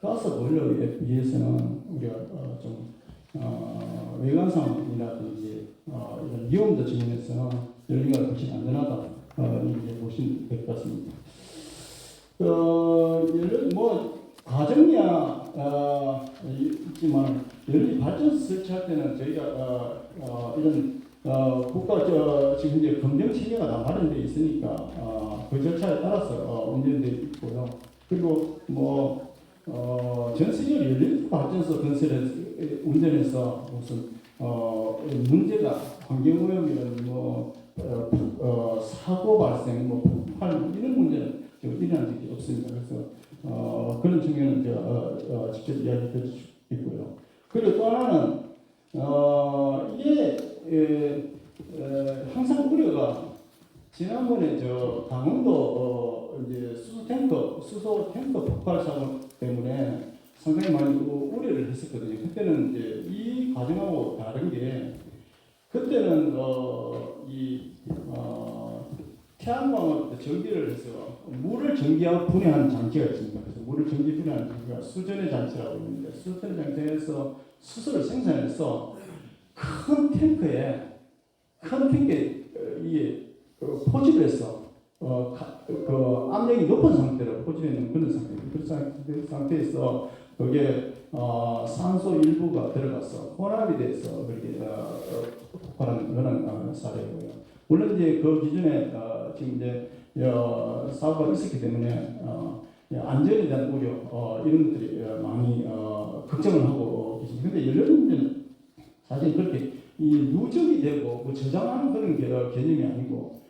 Speaker 1: 가스 보일러에 비해서는 우리가 좀 외관상이라든지 이런 위험도 측면에서는 열기가 훨씬 안전하다 이렇게 보시면 될 것 같습니다. 예를 뭐 가정이야 있지만 예를 발전소 설치할 때는 저희가 이런 국가 지금 이제 검증 체계가 다 마련되어 있으니까 그 절차에 따라서 운영되어 있고요. 그리고 뭐 전 세계로 열린 발전소 건설에 운전해서 무슨 문제가 환경오염이나 뭐 사고 발생, 뭐 폭발 이런 문제는 지금 일어난 적이 없습니다. 그래서 그런 측면은 제가 직접 이야기 드릴 수 있고요. 그리고 또 하나는 이게 항상 우려가 지난번에 저 강원도 이제 수소 탱커 폭발 사고 때문에 상당히 많이 우려를 했었거든요. 그때는 이제 이 과정하고 다른 게 그때는 태양광을 전기를 해서 물을 전기하고 분해하는 장치가 있습니다. 그래서 물을 전기 분해하는 장치가 수전의 장치라고 있는데 수전의 장치에서 수소를 생산해서 큰 탱크에 이게 포집을 해서 그 압력이 높은 상태로 포집해놓은 그런 상태입니다. 그런 상태에서 거기에 산소 일부가 들어가서 혼합이 돼서 그렇게 폭발한 그런 사례고요. 물론 이제 그 기준에 지금 이제 사고가 있었기 때문에 안전에 대한 우려 이런 것들이 많이 걱정을 하고 계십니다. 그런데 연료전지는 사실 그렇게 이 누적이 되고 뭐 저장하는 그런 개념이 아니고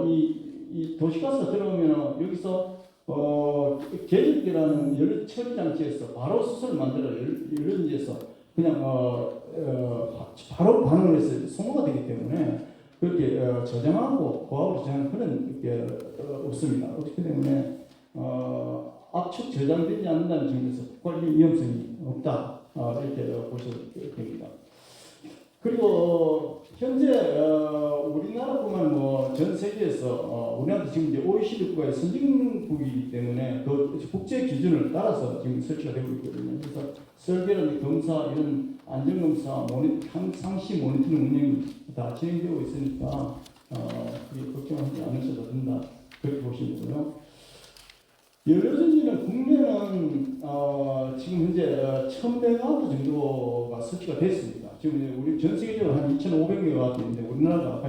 Speaker 1: 이 도시가스가 들어오면 여기서 계절기라는 연료 처리 장치에서 바로 수소를 만들어 연료전지에서 그냥 바로 반응을 해서 소모가 되기 때문에 그렇게 저장하고 고압으로 저장하는 그런 게 없습니다. 없기 때문에 압축 저장되지 않는다는 점에서 폭발 위험성이 없다 이렇게 보셔도 됩니다. 그리고 현재 우리나라뿐만 뭐 전 세계에서 우리나라도 지금 이제 OECD 국가의 선진국이기 때문에 그 국제 기준을 따라서 지금 설치가 되고 있거든요. 그래서 설계라든지 검사 이런 안전 검사, 상시 모니터링 운영이 다 진행되고 있으니까 걱정하지 않으셔도 된다 그렇게 보시면 되고요. 연료전지는 국내는 지금 현재 1000메가와트 정도가 설치가 됐습니다. 지금 우리 전 세계적으로 한 2,500메가와트인데 우리나라가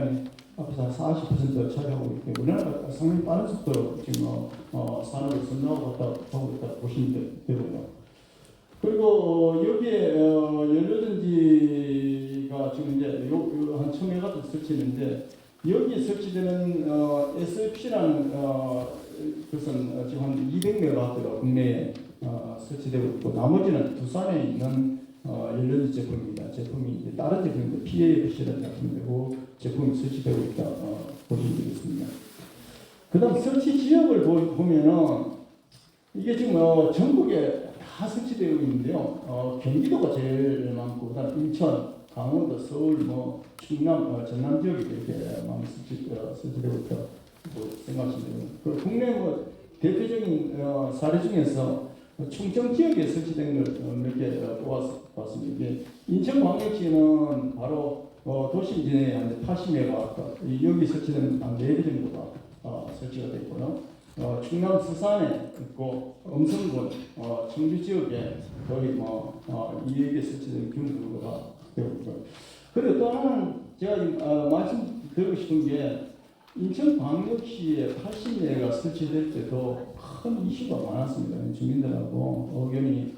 Speaker 1: 앞에서 한 40% 차지하고 있기 때문에 우리나라가 상당히 빠른 속도로 지금 산업을 선도하고 있다 보시면 되고요. 그리고 여기에 연료전지가 지금 이제 한 1000메가와트 설치했는데 여기에 설치되는 SFC라는 그것은 지금 한 200메가와트가 국내에 설치되고 있고 나머지는 두산에 있는 연료전지 제품입니다. 제품이 이제 다른 제품인데 PAFC라는 제품이고 제품이 설치되고 있다 보시면 되겠습니다. 그다음 설치 지역을 보면은 이게 지금 전국에 다 설치되고 있는데요. 경기도가 제일 많고 그다음 인천, 강원도, 서울, 뭐 충남, 전남 지역이 이렇게 많이 설치되고 있다 생각하시면 됩니다. 그 국내 뭐 대표적인 사례 중에서 충청 지역에 설치된 걸 몇 개 뽑았습니다. 이게 인천광역시는 바로 도심 이내에 한 80메가와트 여기 설치된 한 4개 정도가 설치가 되어 있고요. 충남 서산에 있고 음성군 청주 지역에 거의 뭐 2개 설치된 규모가 되고 있고요. 그리고 또 하나는 제가 말씀드리고 싶은 게 인천광역시에 80메가 설치될 때도 큰 이슈가 많았습니다. 주민들하고 의견이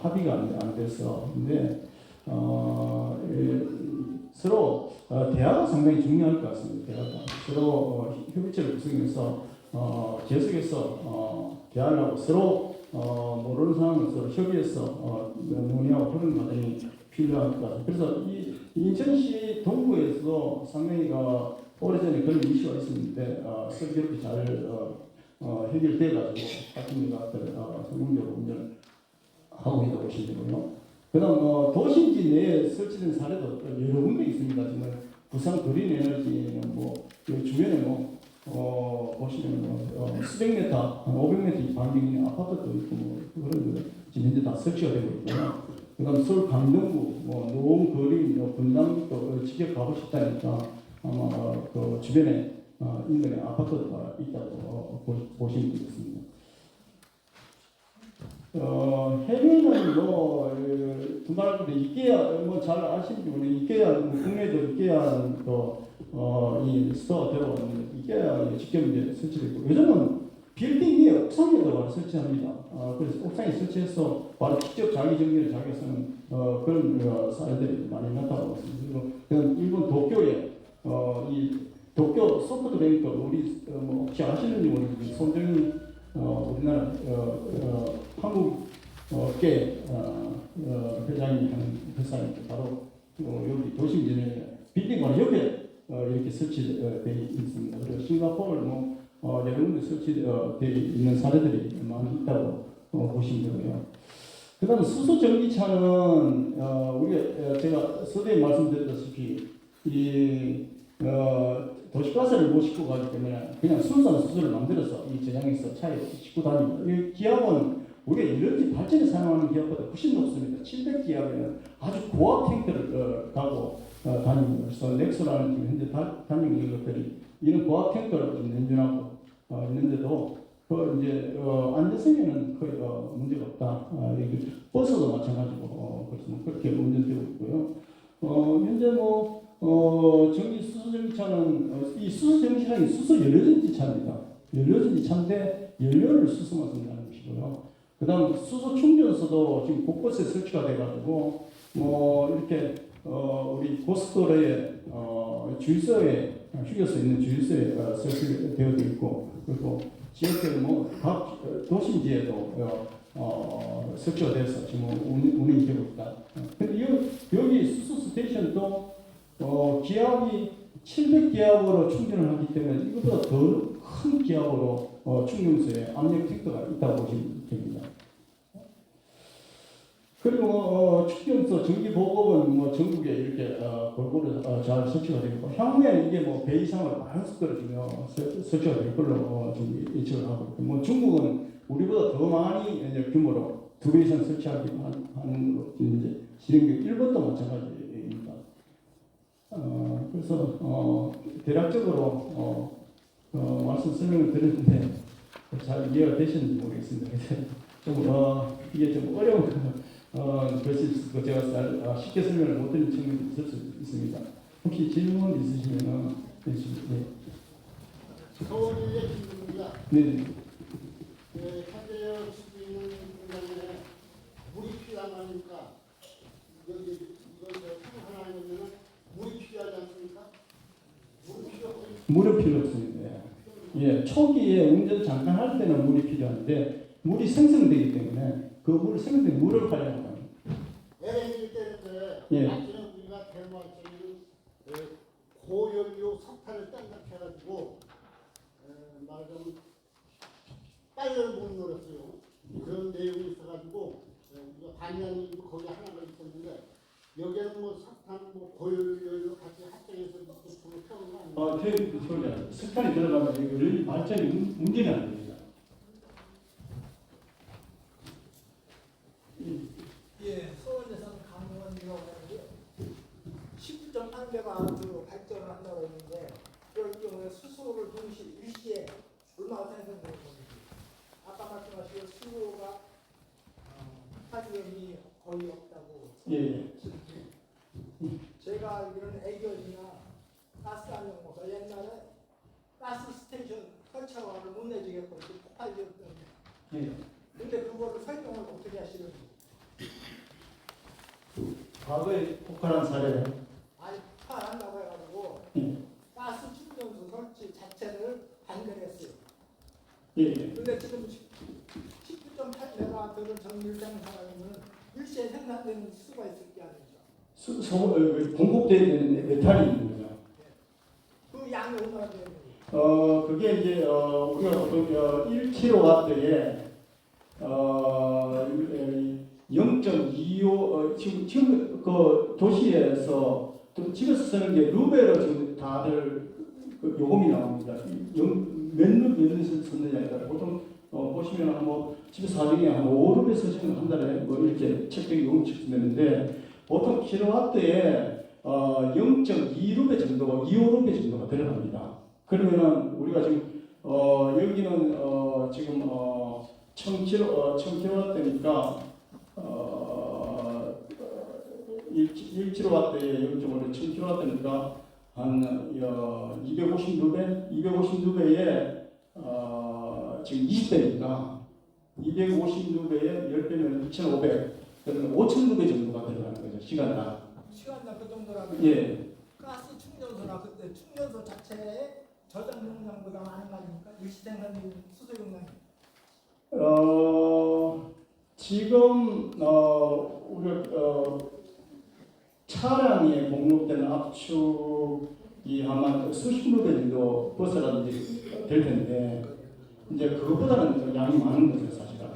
Speaker 1: 합의가 안 돼서. 근데 서로 대화가 상당히 중요할 것 같습니다. 대화가 서로 협의체를 구성해서 계속해서 대화를 하고 서로 모르는 상황을 서로 협의해서 논의하고 그런 과정이 필요할 것 같습니다. 그래서 이 인천시 동구에서도 상당히 오래전에 그런 이슈가 있었는데 설계력이 잘 해결돼가지고 80메가와트를 성공적으로 운전을 하고 있다고 보시면 되고요. 그다음 도심지 내에 설치된 사례도 여러 군데 있습니다. 지금 부산 그린 에너지는 뭐 주변에 보시면 수백 메타, 한 500m 반경 있는 아파트도 있고 그런 거 지금 현재 다 설치가 되고 있고요. 그다음 서울 강동구, 노원 거리, 분당도 직접 가고 싶다니까 아마 그 주변에 인근에 아파트가 있다고 보시면 되겠습니다. 해외는 두말하는데 이케아 잘 아시는지 모르겠는데 이케아 국내도 이케아 이 스토어가 들어왔는데 이케아 직접 이제 설치되고 요즘은 빌딩 위에 옥상에다가 설치합니다. 그래서 옥상에 설치해서 바로 직접 자기 전기를 자기가 쓰는 그런 사례들이 많이 나타나고 있습니다. 그리고 그냥 일본 도쿄에 이 도쿄 소프트뱅크 우리 혹시 아시는지 모르겠는데 손정희 우리나라 한국 계 회장이 하는 회사인데 바로 여기 도심 전에 빌딩 바로 옆에 이렇게 설치되어 있습니다. 그리고 싱가포르 여러 군데 설치되어 있는 사례들이 많이 있다고 보시면 되고요. 그 다음에 수소 전기차는 우리가 제가 서두에 말씀드렸다시피 이 도시가스를 못 싣고 가기 때문에 그냥 순수한 수소를 만들어서 이 저장해서 차에 싣고 다닙니다. 이 기압은 우리가 에너지 발전에 사용하는 기압보다 훨씬 높습니다. 700기압이면 아주 고압 탱크를 가고 다닙니다. 그래서 넥소라는 지금 현재 다니고 있는 것들이 이런 고압 탱크를 좀 연준하고 있는데도 이제 안전성에는 거의 문제가 없다. 버스도 마찬가지고 그래서 그렇게 운전되고 있고요. 현재 수소 전기차는 이 수소 전기차는 수소 연료전지차입니다. 연료전지차인데 연료를 수소만 쓴다는 것이고요. 그다음 수소 충전소도 지금 곳곳에 설치가 돼가지고 이렇게 우리 고속도로에 주유소에 휴게소 있는 주유소에 설치되어 있고 그리고 지역별 각 도심지에도 설치가 돼서 지금 운행이 되고 있다. 근데 여기 수소 스테이션도 기압이 700기압으로 충전을 하기 때문에 이것보다 더 큰 기압으로 충전소에 압력 탱크가 있다고 보시면 됩니다. 그리고 충전소 전기 보급은 전국에 이렇게 골고루 잘 설치가 되고 향후에 이게 배 이상을 많은 속도로 설치가 될 걸로 좀 예측을 하고 있고 중국은 우리보다 더 많이 규모로 2배 이상 설치하기 하는 걸로 이제 진행되고 일본도 마찬가지입니다. 그래서 대략적으로 말씀 설명을 드렸는데 잘 이해가 되셨는지 모르겠습니다. 좀 이게 좀 어려운 것이 있고 제가 쉽게 설명을 못 드리는 측면이 있을 수 있습니다. 혹시 질문 있으시면 해주시면
Speaker 4: 서울의 질문입니다.
Speaker 1: 네.
Speaker 4: 현재 지금 공장에 물이 필요한 거 아닙니까? 이거 생산하려면 물이 필요하지 않습니까?
Speaker 1: 물이 필요 없습니다. 예, 초기에 운전 잠깐 할 때는 물이 필요한데 물이 생성되기 때문에 그 물을 생성된 물을 활용하는 겁니다.
Speaker 4: LNG 때문에
Speaker 1: 예.
Speaker 4: 아직은 우리가 대마적인 고연료 석탄을 딴답해가지고 말하자면 빨래를 못 놀았어요. 그런 내용이 있어가지고 우리가 반년이 거기 하나가 있었는데 여기는 석탄 고연료 같이 합작해서 부품을 펴는 거 아닙니까?
Speaker 1: 석탄이 들어가면 이거 발전이 문제는 안 됩니다.
Speaker 5: 예, 서울에서는 강원이라고 하는데요. 19.8메가와트 발전을 한다고 했는데 그럴 경우에 수소를 일시에 얼마나 생성되는 건지 아까 말씀하신 수소가 파지염이 거의 없다고
Speaker 1: 예.
Speaker 5: 제가 알기로는 애견이나 가스 안전공사 옛날에 가스 스테이션 설치하고를 못 내주겠고 폭발이었던데
Speaker 1: 예.
Speaker 5: 근데 그거를 설명을 어떻게 하시는지
Speaker 1: 과거에 폭발한 사례.
Speaker 5: 아니 폭발한다고 해가지고 가스 충전소 설치 자체를 반대했어요.
Speaker 1: 예.
Speaker 5: 근데 지금 19.8메가와트를 전기를 생산하려면 일시에 생산되는 수가 있을 게 아니죠.
Speaker 1: 공급되어야 되는 메탈이 있는 거죠.
Speaker 5: 그 양이 얼마나 되는지.
Speaker 1: 그게 이제 우리가 보통 1kW에 0.25 지금 그 도시에서 또 집에서 쓰는 게 루베로 지금 다들 그 요금이 나옵니다. 몇 루에서 쓰느냐에 따라 보통 보시면 집에서 하중에 한 5루베 쓰시면 한 달에 이렇게 책정이 요금 책정되는데 보통 킬로와트에 0.2루베 정도가 2, 5루베 정도가 들어갑니다. 그러면은 우리가 지금 여기는 지금 1000kW니까 1kW에 0.5를 1000kW니까 한 256배에 지금 20배니까 256배에 10배면 2,500, 그러면 5,600 정도가 들어가는 거죠. 시간당.
Speaker 5: 시간당 그 정도라면
Speaker 1: 예.
Speaker 5: 가스 충전소나 그때 충전소 자체의 저장 용량보다 많은 거 아닙니까? 일시 생산된 수소 용량이.
Speaker 1: 지금 우리가 차량에 공급되는 압축이 아마 수십만 배 정도 벗어나든지 될 텐데 이제 그것보다는 좀 양이 많은 거죠, 사실은.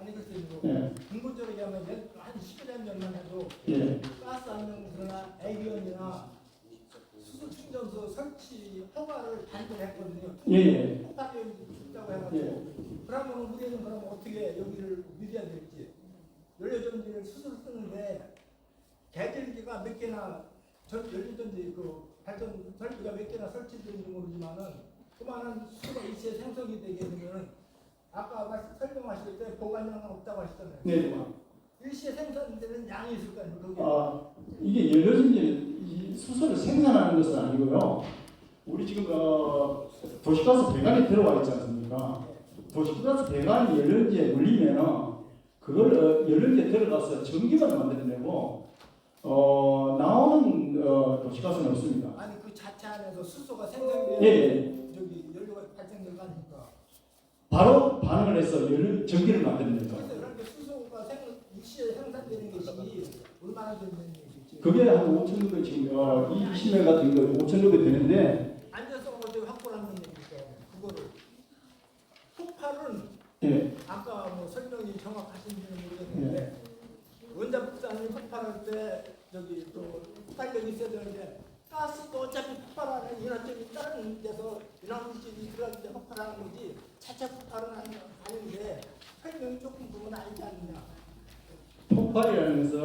Speaker 5: 아니 글쎄 뭐
Speaker 1: 예.
Speaker 5: 근본적으로 얘기하면 한 10년 전만 해도
Speaker 1: 예.
Speaker 5: 가스 안정소나 에이언이나 수소 충전소 설치 허가를 반대했거든요.
Speaker 1: 예.
Speaker 5: 폭발이 있다고 해가지고
Speaker 1: 예.
Speaker 5: 그러면 우리는 그럼 어떻게 여기를 밀어야 될지 연료전지를 수소를 쓰는데 개전기가 몇 개나 연료전지 그 발전 설비가 몇 개나 설치되는지 모르지만은 그만한 수소가 일시에 생성이 되게 되면은 아까 설명하실 때 보관량은 없다고 하시잖아요.
Speaker 1: 네.
Speaker 5: 일시에 생산되는 양이 있을 거 아니에요. 거기에.
Speaker 1: 이게 연료전지 이 수소를 생산하는 것은 아니고요. 우리 지금 도시가스 배관이 들어와 있지 않습니까? 도시가스 배관이 연료전지에 물리면은 그걸 연료전지에 들어가서 전기만 만들어내고 나오는 도시가스는 없습니다.
Speaker 5: 아니 그 자체 안에서 수소가 생성돼야
Speaker 1: 예.
Speaker 5: 저기 연료가 발생될 거 아닙니까?
Speaker 1: 바로 반응을 해서 전기를 만드는 거죠.
Speaker 5: 그런데 수소가 일시에 생산되는 것이 얼마나 되는 얘기지?
Speaker 1: 그게 한 5,600 지금 20명 같은 거 5,600 되는데
Speaker 5: 안전성을 어떻게 확보하는 얘기죠? 그거를 폭발은
Speaker 1: 예.
Speaker 5: 아까 뭐 설명이 정확하신지는 모르겠는데 원자 폭탄이 폭발할 때 저기 또 폭발력이 있어야 되는데 가스도 어차피 폭발하는 인화점이 다른 데서 인화물질이 들어갈 때 폭발하는 거지 자체 폭발은 아닌데 설명이 조금 부분 아니지 않느냐?
Speaker 1: 폭발이라는 것은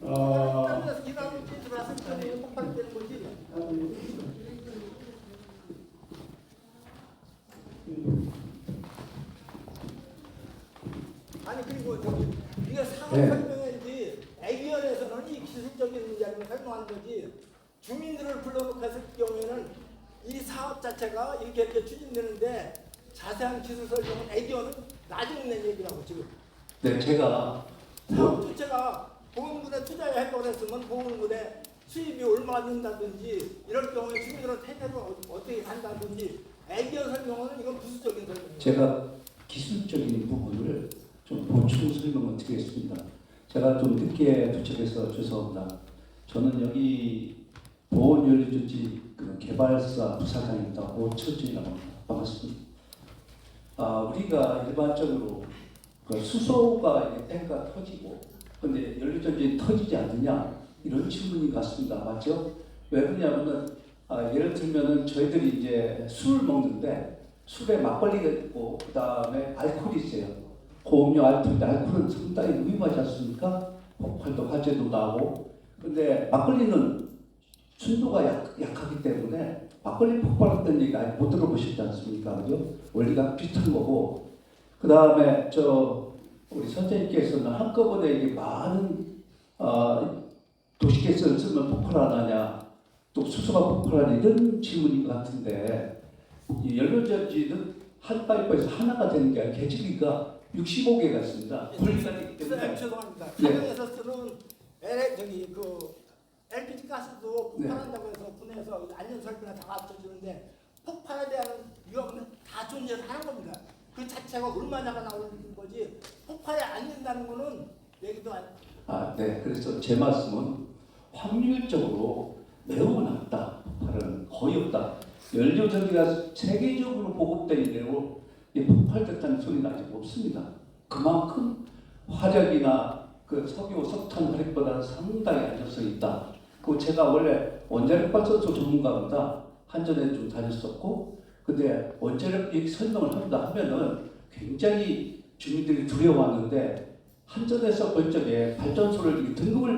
Speaker 5: 다른 데서 인화물질이 들어왔을 때 폭발되는 거지. 아니 그리고 저기 이게 상황
Speaker 1: 네.
Speaker 5: 설명인지 애기원에서는 이 기술적인 이야기를 설명하는 거지 주민들을 불러놓고 했을 경우에는 이 사업 자체가 이렇게 추진되는데 자세한 기술 설명은 애기원은 나중에 낸 얘기라고 지금
Speaker 1: 네, 제가
Speaker 5: 사업 자체가 보험군에 투자해서 했으면 보험군에 수입이 얼마 된다든지 이럴 경우에 주민들은 태세를 어떻게 간다든지 애기원 설명은 이건 부수적인 설명이에요.
Speaker 6: 제가 기술적인 부분을 좀 보충 설명을 드리겠습니다. 제가 좀 늦게 도착해서 죄송합니다. 저는 여기 보온연료전지 개발사 부사장입니다. 오철진이라고 합니다. 반갑습니다. 우리가 일반적으로 그 수소가 탱크가 터지고 근데 연료전지 터지지 않느냐 이런 질문인 것 같습니다. 맞죠? 왜 그러냐면은 예를 들면은 저희들이 이제 술을 먹는데 술에 막걸리가 있고 그 다음에 알코올이 있어요. 고음료 알코올인데 알코올은 상당히 위험하지 않습니까? 폭발도 화재도 나고. 근데 막걸리는 순도가 약하기 때문에 막걸리 폭발했다는 얘기 아직 못 들어보셨지 않습니까? 그죠? 원리가 비슷한 거고. 그 다음에 우리 선생님께서는 한꺼번에 이게 많은 도시가스를 쓰면 폭발하느냐, 또 수소가 폭발하냐 이런 질문인 것 같은데 이 연료전지는 한 파이프에서 하나가 되는 게 아니라 개체기가 65개가 있습니다. 분리가 되기 때문에.
Speaker 5: 죄송합니다.
Speaker 6: 네.
Speaker 5: 가정에서 쓰는 LPG 가스도 폭발한다고 해서 군에서 안전 설비나 다 갖춰주는데 폭발에 대한 위험은 다 존재하는 겁니다. 그 자체가 얼마나가 나오는 거지 폭발이 안 된다는 거는 얘기도 안.
Speaker 6: 네. 그래서 제 말씀은 확률적으로 매우 낮다. 폭발은 거의 없다. 연료전기가 세계적으로 보급된 이래로 폭발됐다는 소리는 아직 없습니다. 그만큼 화력이나 그 석유, 석탄 화력보다는 상당히 안전성이 있다. 그 제가 원래 원자력 발전소 전문가입니다. 한전에 좀 다녔었고, 근데 원자력 얘기 설명을 한다 하면은 굉장히 주민들이 두려워하는데 한전에서 본 적에 발전소를 등급을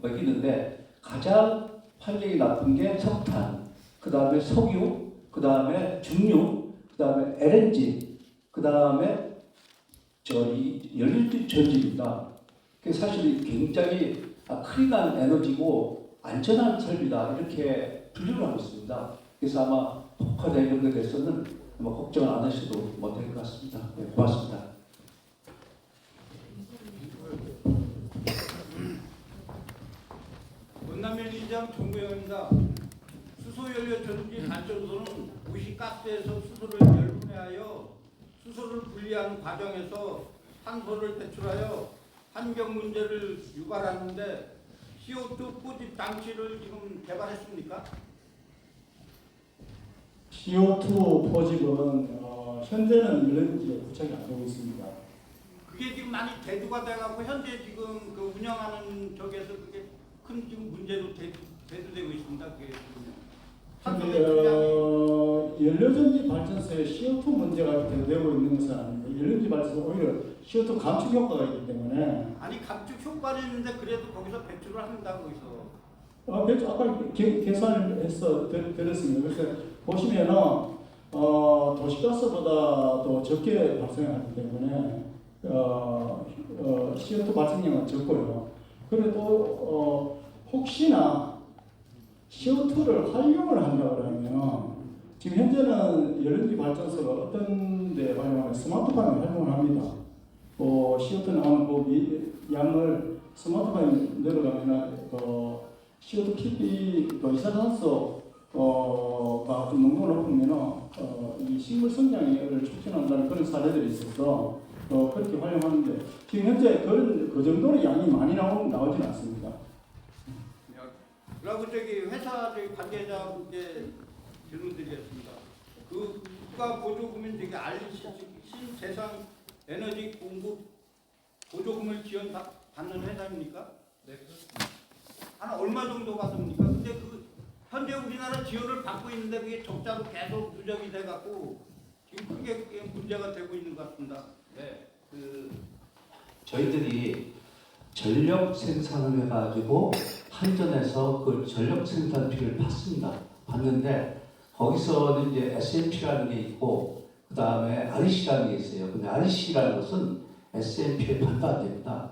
Speaker 6: 매기는데 가장 환경이 나쁜 게 석탄, 그 다음에 석유, 그 다음에 중류, 그 다음에 LNG, 그 다음에 저이 연료질 전지입니다. 그 사실 굉장히 클린한 에너지고 안전한 설비다 이렇게 분류를 하고 있습니다. 그래서 아마 폭파된 이런 데 대해서는 아마 걱정 안 하셔도 될 것 같습니다. 네, 고맙습니다.
Speaker 7: 원남면리장 정구영입니다. 수소연료 전지 발전소는 도시가스에서 수소를 열분해하여 수소를 분리하는 과정에서 탄소를 배출하여 환경 문제를 유발하는데 CO2 포집 장치를 지금 개발했습니까?
Speaker 1: CO2 포집은 현재는 LNG에 부착이 안 되고 있습니다.
Speaker 7: 그게 지금 많이 대두가 돼갖고 현재 지금 그 운영하는 쪽에서 그게 큰 지금 문제로 대두되고 있습니다. 그게 지금 탄소
Speaker 1: 근데
Speaker 7: 배출량이
Speaker 1: 연료전지 발전소에 CO2 문제가 되고 있는 것은 아닙니다. 연료전지 발전소 오히려 CO2 감축 효과가 있기 때문에
Speaker 7: 아니 감축 효과는 있는데 그래도 거기서 배출을 합니다. 거기서.
Speaker 1: 아까 계산을 해서 드렸습니다. 그래서 보시면은 도시가스보다도 적게 발생하기 때문에 CO2 발생량은 적고요. 그래도 혹시나 CO2를 활용을 한다고 하면 지금 현재는 연료전지 발전소가 어떤 데 활용하면 스마트폰에 활용을 합니다. CO2 나오는 그 양을 스마트폰에 내려가면 CO2 킬이 이산화탄소가 좀 농도가 높으면 이 식물 성장을 촉진한다는 그런 사례들이 있어서 그렇게 활용하는데 지금 현재 그 정도의 양이 많이 나오지는 않습니다.
Speaker 7: 그리고 저기 회사 저기 관계자분께 질문드리겠습니다. 그 국가 보조금인 저기 RC 신재생 에너지 공급 보조금을 지원받는 회사입니까? 네. 한 얼마 정도 받습니까? 근데 그 현재 우리나라 지원을 받고 있는데 그게 적자로 계속 누적이 돼갖고 지금 크게 문제가 되고 있는 것 같습니다.
Speaker 6: 네, 저희들이 전력 생산을 해가지고 한전에서 그 전력 생산비를 받습니다. 받는데 거기서는 이제 S&P라는 게 있고 그 다음에 REC라는 게 있어요. 근데 REC라는 것은 S&P에 반도 안 됩니다.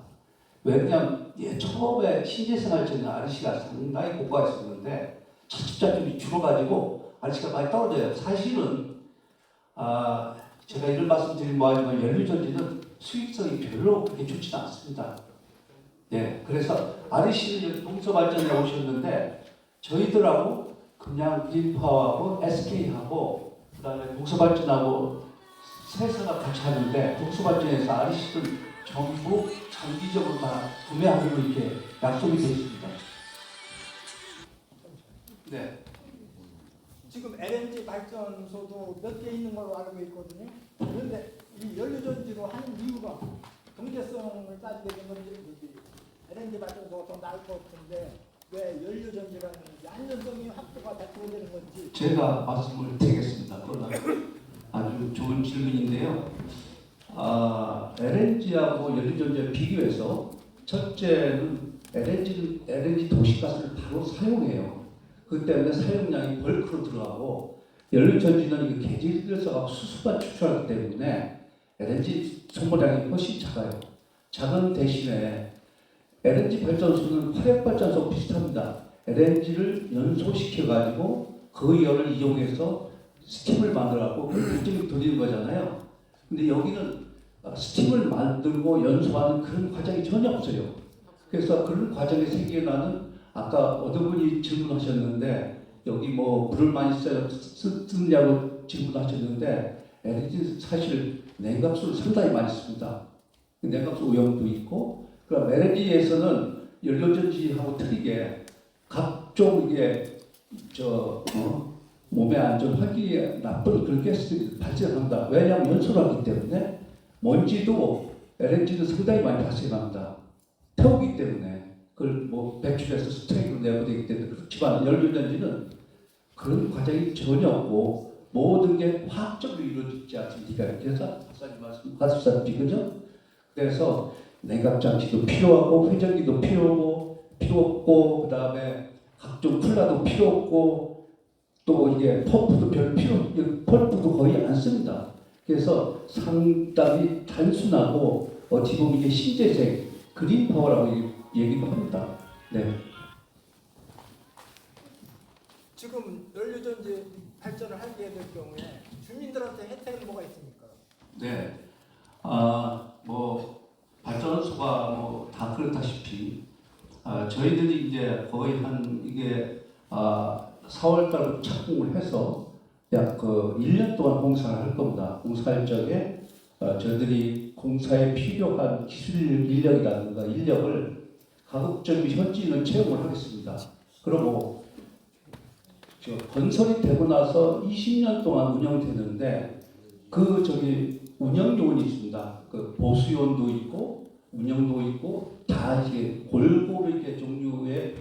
Speaker 6: 왜냐하면 처음에 신재생활전에 REC가 상당히 고가였었는데 차집자금이 줄어가지고 REC가 많이 떨어져요. 사실은 제가 이런 말씀드리면 뭐하지만 연료전지는 수익성이 별로 그렇게 좋지는 않습니다. 네, 그래서 REC는 동서발전에 오셨는데 저희들하고 그냥 그린파워하고 SK하고 그다음에 동서발전하고 세 회사가 같이 하는데 동서발전에서 REC는 전부 장기적으로 다 구매하기로 이렇게 약속이 되어 있습니다. 네.
Speaker 5: 지금 LNG 발전소도 몇 개 있는 걸로 알고 있거든요. 그런데 이 연료전지로 하는 이유가 경제성을 따지게 되면 LNG 발전소가 더 나을 것 같은데 왜 연료전지라는 안전성이 확보가 되는 건지.
Speaker 6: 제가 말씀을 드리겠습니다. 그러나 아주 좋은 질문인데요. LNG하고 연료전지를 비교해서 첫째는 LNG 도시가스를 바로 사용해요. 그 때문에 사용량이 벌크로 들어가고 연료전지는 계절에서 수소만 추출하기 때문에 LNG 소모량이 훨씬 작아요. 작은 대신에 LNG 발전소는 화력발전소 비슷합니다. LNG를 연소시켜가지고 그 열을 이용해서 스팀을 만들어갖고 물질을 돌리는 거잖아요. 근데 여기는 스팀을 만들고 연소하는 그런 과정이 전혀 없어요. 그래서 그런 과정에 생겨나는 아까 어떤 분이 질문하셨는데 여기 뭐 불을 많이 쓰느냐고 질문하셨는데 LNG 사실 냉각수를 상당히 많이 씁니다. 냉각수 오염도 있고 그럼 LNG에서는 연료전지하고 틀리게 각종 이게 몸에 안 좋은 환기에 나쁜 그런 가스들이 발생합니다. 왜냐하면 연소를 하기 때문에 먼지도 LNG는 상당히 많이 발생합니다. 태우기 때문에 그걸 뭐 배출해서 스트레이로 내보내기 때문에 그렇지만 연료전지는 그런 과정이 전혀 없고 모든 게 화학적으로 이루어지지 않습니까? 그래서 박사님 말씀하셨다시피 그죠? 그래서 냉각장치도 필요하고 회전기도 필요 없고 그 다음에 각종 쿨러도 필요 없고 또 이게 펌프도 펌프도 거의 안 씁니다. 그래서 상당히 단순하고 어찌 보면 이게 신재생 그린 파워라고 얘기도 합니다. 네.
Speaker 5: 지금 연료전지 발전을 하게 될 경우에 주민들한테 혜택은 뭐가 있습니까?
Speaker 6: 네. 뭐 발전소가 뭐 다 그렇다시피 저희들이 이제 거의 한 이게 4월달 착공을 해서 약 1년 동안 공사를 할 겁니다. 공사할 적에 저희들이 공사에 필요한 기술 인력이라든가 인력을 가급적 현지인을 채용을 하겠습니다. 그리고 건설이 되고 나서 20년 동안 운영되는데 운영 요원이 있습니다. 보수 요원도 있고 운영도 있고 다 이게 골고루 이렇게 종류의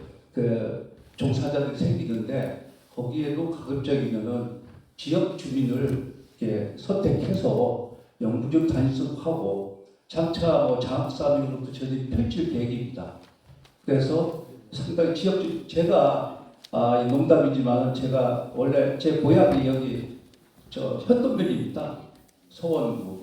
Speaker 6: 종사자들이 생기는데 거기에도 가급적이면은 지역 주민을 이렇게 선택해서 영구적 단속하고 장차 뭐 장학사업 이런 것도 저희들이 펼칠 계획입니다. 그래서 상당히 지역 제가 농담이지만 제가 원래 제 고향이 여기 현동면입니다. 서원구.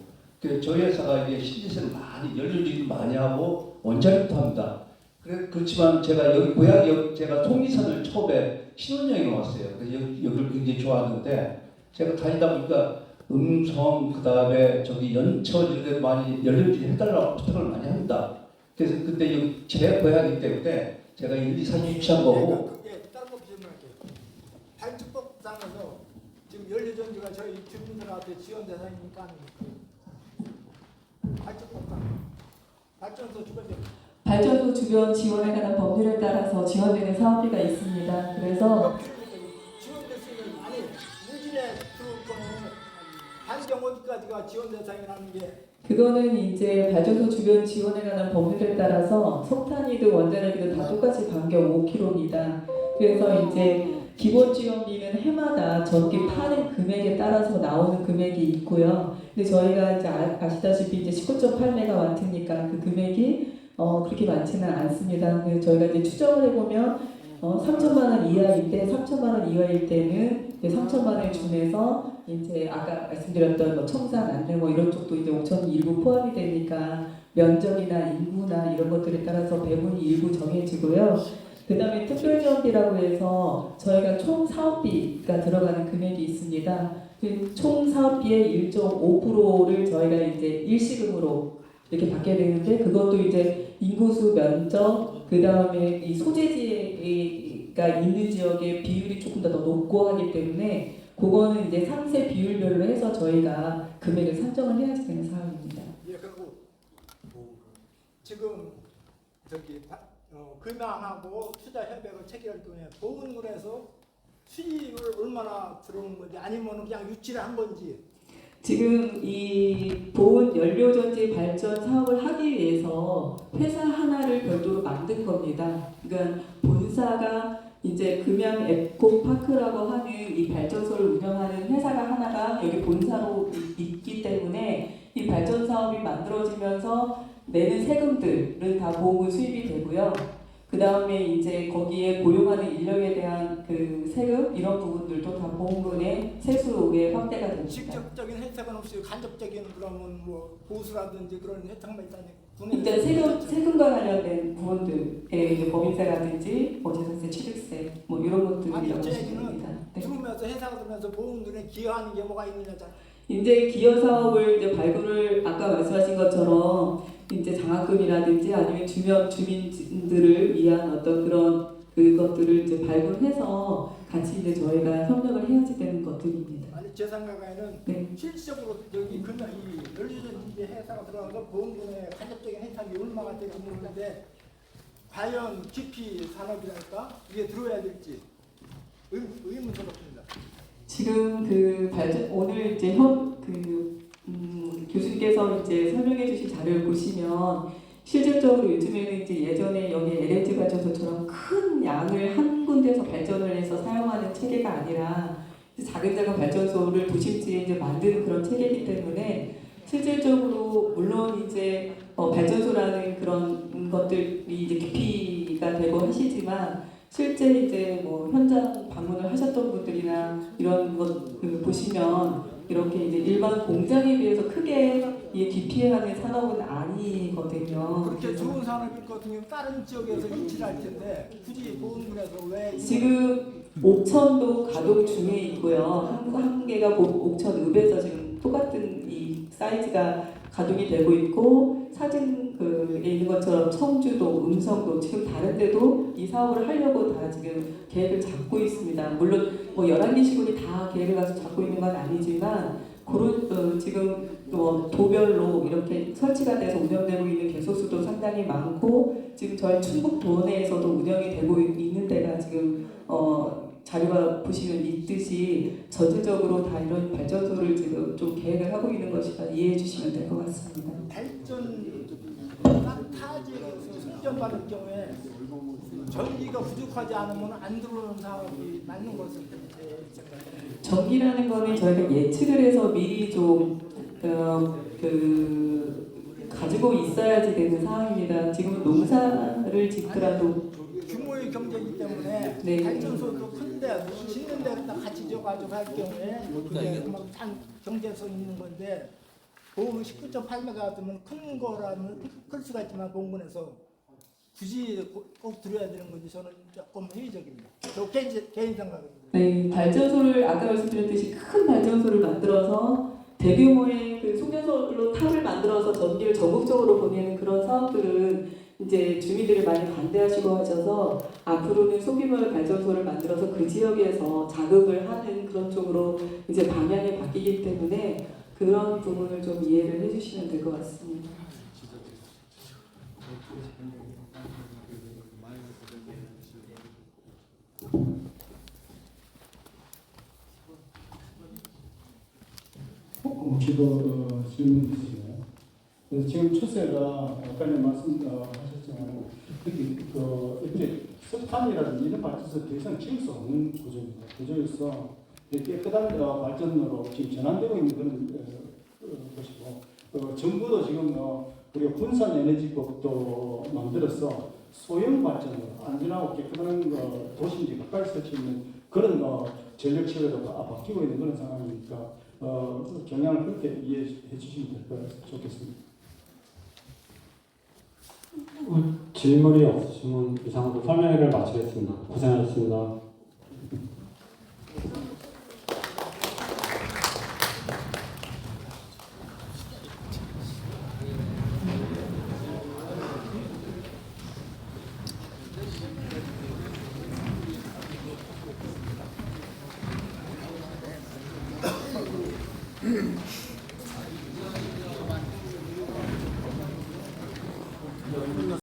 Speaker 6: 저희 회사가 이게 신지세를 많이 연료주의를 많이 하고 원자력도 합니다. 그렇지만 제가 여기 고향이 제가 통리산을 처음에 신혼여행을 왔어요. 그래서 여기를 굉장히 좋아하는데 제가 다니다 보니까 음성 그다음에 연천 이런 데 많이 연료주의 해달라고 부탁을 많이 합니다. 그래서 근데 여기 제 고향이기 때문에 제가 1, 2, 3 유치한 거고.
Speaker 5: 그게 다른 거 질문할게요. 발주법상에서 지금 연료전지가 저희 주민들한테 지원 대상이니까 아닙니까? 발주법상 발전소 주변
Speaker 8: 발전소 주변 지원에 관한 법률에 따라서 지원되는 사업비가 있습니다. 그래서
Speaker 5: 지원될 수 있는 무진에 들어올 거는 반경 어디까지가 지원 대상이라는 게
Speaker 8: 그거는 이제 발전소 주변 지원에 관한 법률에 따라서 석탄이든 원자력이든 다 똑같이 반경 5km입니다. 그래서 이제 기본 지원비는 해마다 전기 파는 금액에 따라서 나오는 금액이 있고요. 근데 저희가 이제 아시다시피 이제 19.8메가와트니까 그 금액이 그렇게 많지는 않습니다. 그래서 저희가 이제 추정을 해보면 3천만 원 이하인데 3천만 원 이하일 때는 이제 3천만 원 준해서 이제 아까 말씀드렸던 뭐 청산, 안내 뭐 이런 쪽도 이제 5천이 일부 포함이 되니까 면적이나 인구나 이런 것들에 따라서 배분이 일부 정해지고요. 그 다음에 특별지원비라고 해서 저희가 총 사업비가 들어가는 금액이 있습니다. 그 총 사업비의 1.5%를 저희가 이제 일시금으로 이렇게 받게 되는데 그것도 이제 인구수, 면적, 그 다음에 이 소재지가 있는 지역의 비율이 조금 더 높고 하기 때문에 그거는 이제 상세 비율별로 해서 저희가 금액을 산정을 해야지 되는 사항입니다.
Speaker 5: 예, 그리고 지금 금양하고 투자 협약을 체결했더니 보훈군에서 수입을 얼마나 들어오는 건지 아니면 그냥 유치를 한 건지.
Speaker 8: 지금 이 보온 연료전지 발전 사업을 하기 위해서 회사 하나를 별도로 만든 겁니다. 그러니까 본사가 이제 금양 에코파크라고 하는 이 발전소를 운영하는 회사가 하나가 여기 본사로 있기 때문에 이 발전 사업이 만들어지면서 내는 세금들은 다 보험금 수입이 되고요. 그 다음에 이제 거기에 고용하는 인력에 대한 그 세금 이런 부분들도 다 보험금의 세수에 확대가 됩니다.
Speaker 5: 직접적인 혜택은 없이 간접적인 그러면 뭐 보수라든지 그런 혜택만 있다니.
Speaker 8: 일단 세금과 관련된 부분들에 이제 법인세라든지 뭐 재산세, 취득세 뭐 이런 것들이라고 보시면 됩니다. 네.
Speaker 5: 들으면서 회사가 들으면서 보험금에 기여하는 게 뭐가 있느냐잖아.
Speaker 8: 이제 기여 사업을 이제 발굴을 아까 말씀하신 것처럼 이제 장학금이라든지 아니면 주민들을 위한 어떤 그런 그것들을 이제 발굴해서 같이 이제 저희가 협력을 해야지 되는 것들입니다.
Speaker 5: 아니 제 생각에는
Speaker 8: 네.
Speaker 5: 실질적으로 여기 금방 이 연료전지 회사가 들어가서 보험금의 간접적인 혜택이 얼마나 되는지 모르는데 과연 깊이 산업이랄까 이게 들어야 될지 의문스럽습니다.
Speaker 8: 지금 그 오늘 이제 교수님께서 이제 설명해주신 자료를 보시면 실질적으로 요즘에는 이제 예전에 여기 LNG 발전소처럼 큰 양을 한 군데서 발전을 해서 사용하는 체계가 아니라 작은 발전소를 도심지에 이제 만드는 그런 체계이기 때문에 실질적으로 물론 이제 발전소라는 그런 것들이 이제 깊이가 되고 하시지만 실제 이제 뭐 현장 방문을 하셨던 분들이나 이런 것 보시면 이렇게 이제 일반 공장에 비해서 크게 이 기피하는 산업은 아니거든요.
Speaker 5: 그렇게 좋은 산업일 것 같으면 다른 지역에서 유치를 할 텐데 굳이 보험군에서 왜
Speaker 8: 지금 옥천도 가동 중에 있고요. 한 개가 옥천읍에서 지금 똑같은 이 사이즈가 가동이 되고 있고 사진에 있는 것처럼 청주도, 음성도 지금 다른 데도 이 사업을 하려고 다 지금 계획을 잡고 있습니다. 물론 뭐 11개 시군이 다 계획을 가지고 잡고 있는 건 아니지만 그런 지금 뭐 도별로 이렇게 설치가 돼서 운영되고 있는 개소수도 상당히 많고 지금 저희 충북도 내에서도 운영이 되고 있는 데가 지금 자료가 보시면 있듯이 전체적으로 다 이런 발전소를 지금 좀 계획을 하고 있는 것이라 이해해 주시면 될 것 같습니다.
Speaker 5: 발전 타 지역에서 승전받을 경우에 전기가 부족하지 않으면 안 들어오는 사업이 맞는 것은
Speaker 8: 전기라는 거는 저희가 예측을 해서 미리 좀 가지고 있어야지 되는 상황입니다. 지금은 농사를 짓더라도
Speaker 5: 규모의 경제이기 때문에
Speaker 8: 네.
Speaker 5: 발전소도 큰데 짓는 데 같이 져가지고 할 경우에 그게 막 경제성 있는 건데 보험은 19.8메가 같으면 큰 거라면 클 수가 있지만 공군에서 굳이 꼭 들어야 되는 건지 저는 조금 회의적입니다. 저 개인 생각입니다.
Speaker 8: 네, 발전소를 아까 말씀드렸듯이 큰 발전소를 만들어서 대규모의 그 송전솔로 탑을 만들어서 전기를 전국적으로 보내는 그런 사업들은 이제 주민들이 많이 반대하시고 하셔서 앞으로는 소규모의 발전소를 만들어서 그 지역에서 자극을 하는 그런 쪽으로 이제 방향이 바뀌기 때문에 그런 부분을 좀 이해를 해주시면 될 것 같습니다.
Speaker 1: 지금 질문 주시네요. 그래서 지금 추세가 아까 말씀하셨지만 이렇게 석탄이라든지 이런 발전소 더 이상 지을 수 없는 구조입니다. 구조에서 깨끗한 발전으로 지금 전환되고 있는 그런 것이고 정부도 지금 우리가 분산 에너지법도 만들어서 소형 발전으로 안전하고 깨끗한 도시인지 가까이 설치있는 그런 전력 체계로 바뀌고 있는 그런 상황이니까 경향을 그렇게 이해해 주시면 될 것 좋겠습니다.
Speaker 9: 질문이 없으시면 이상으로 설명회를 마치겠습니다. 고생하셨습니다.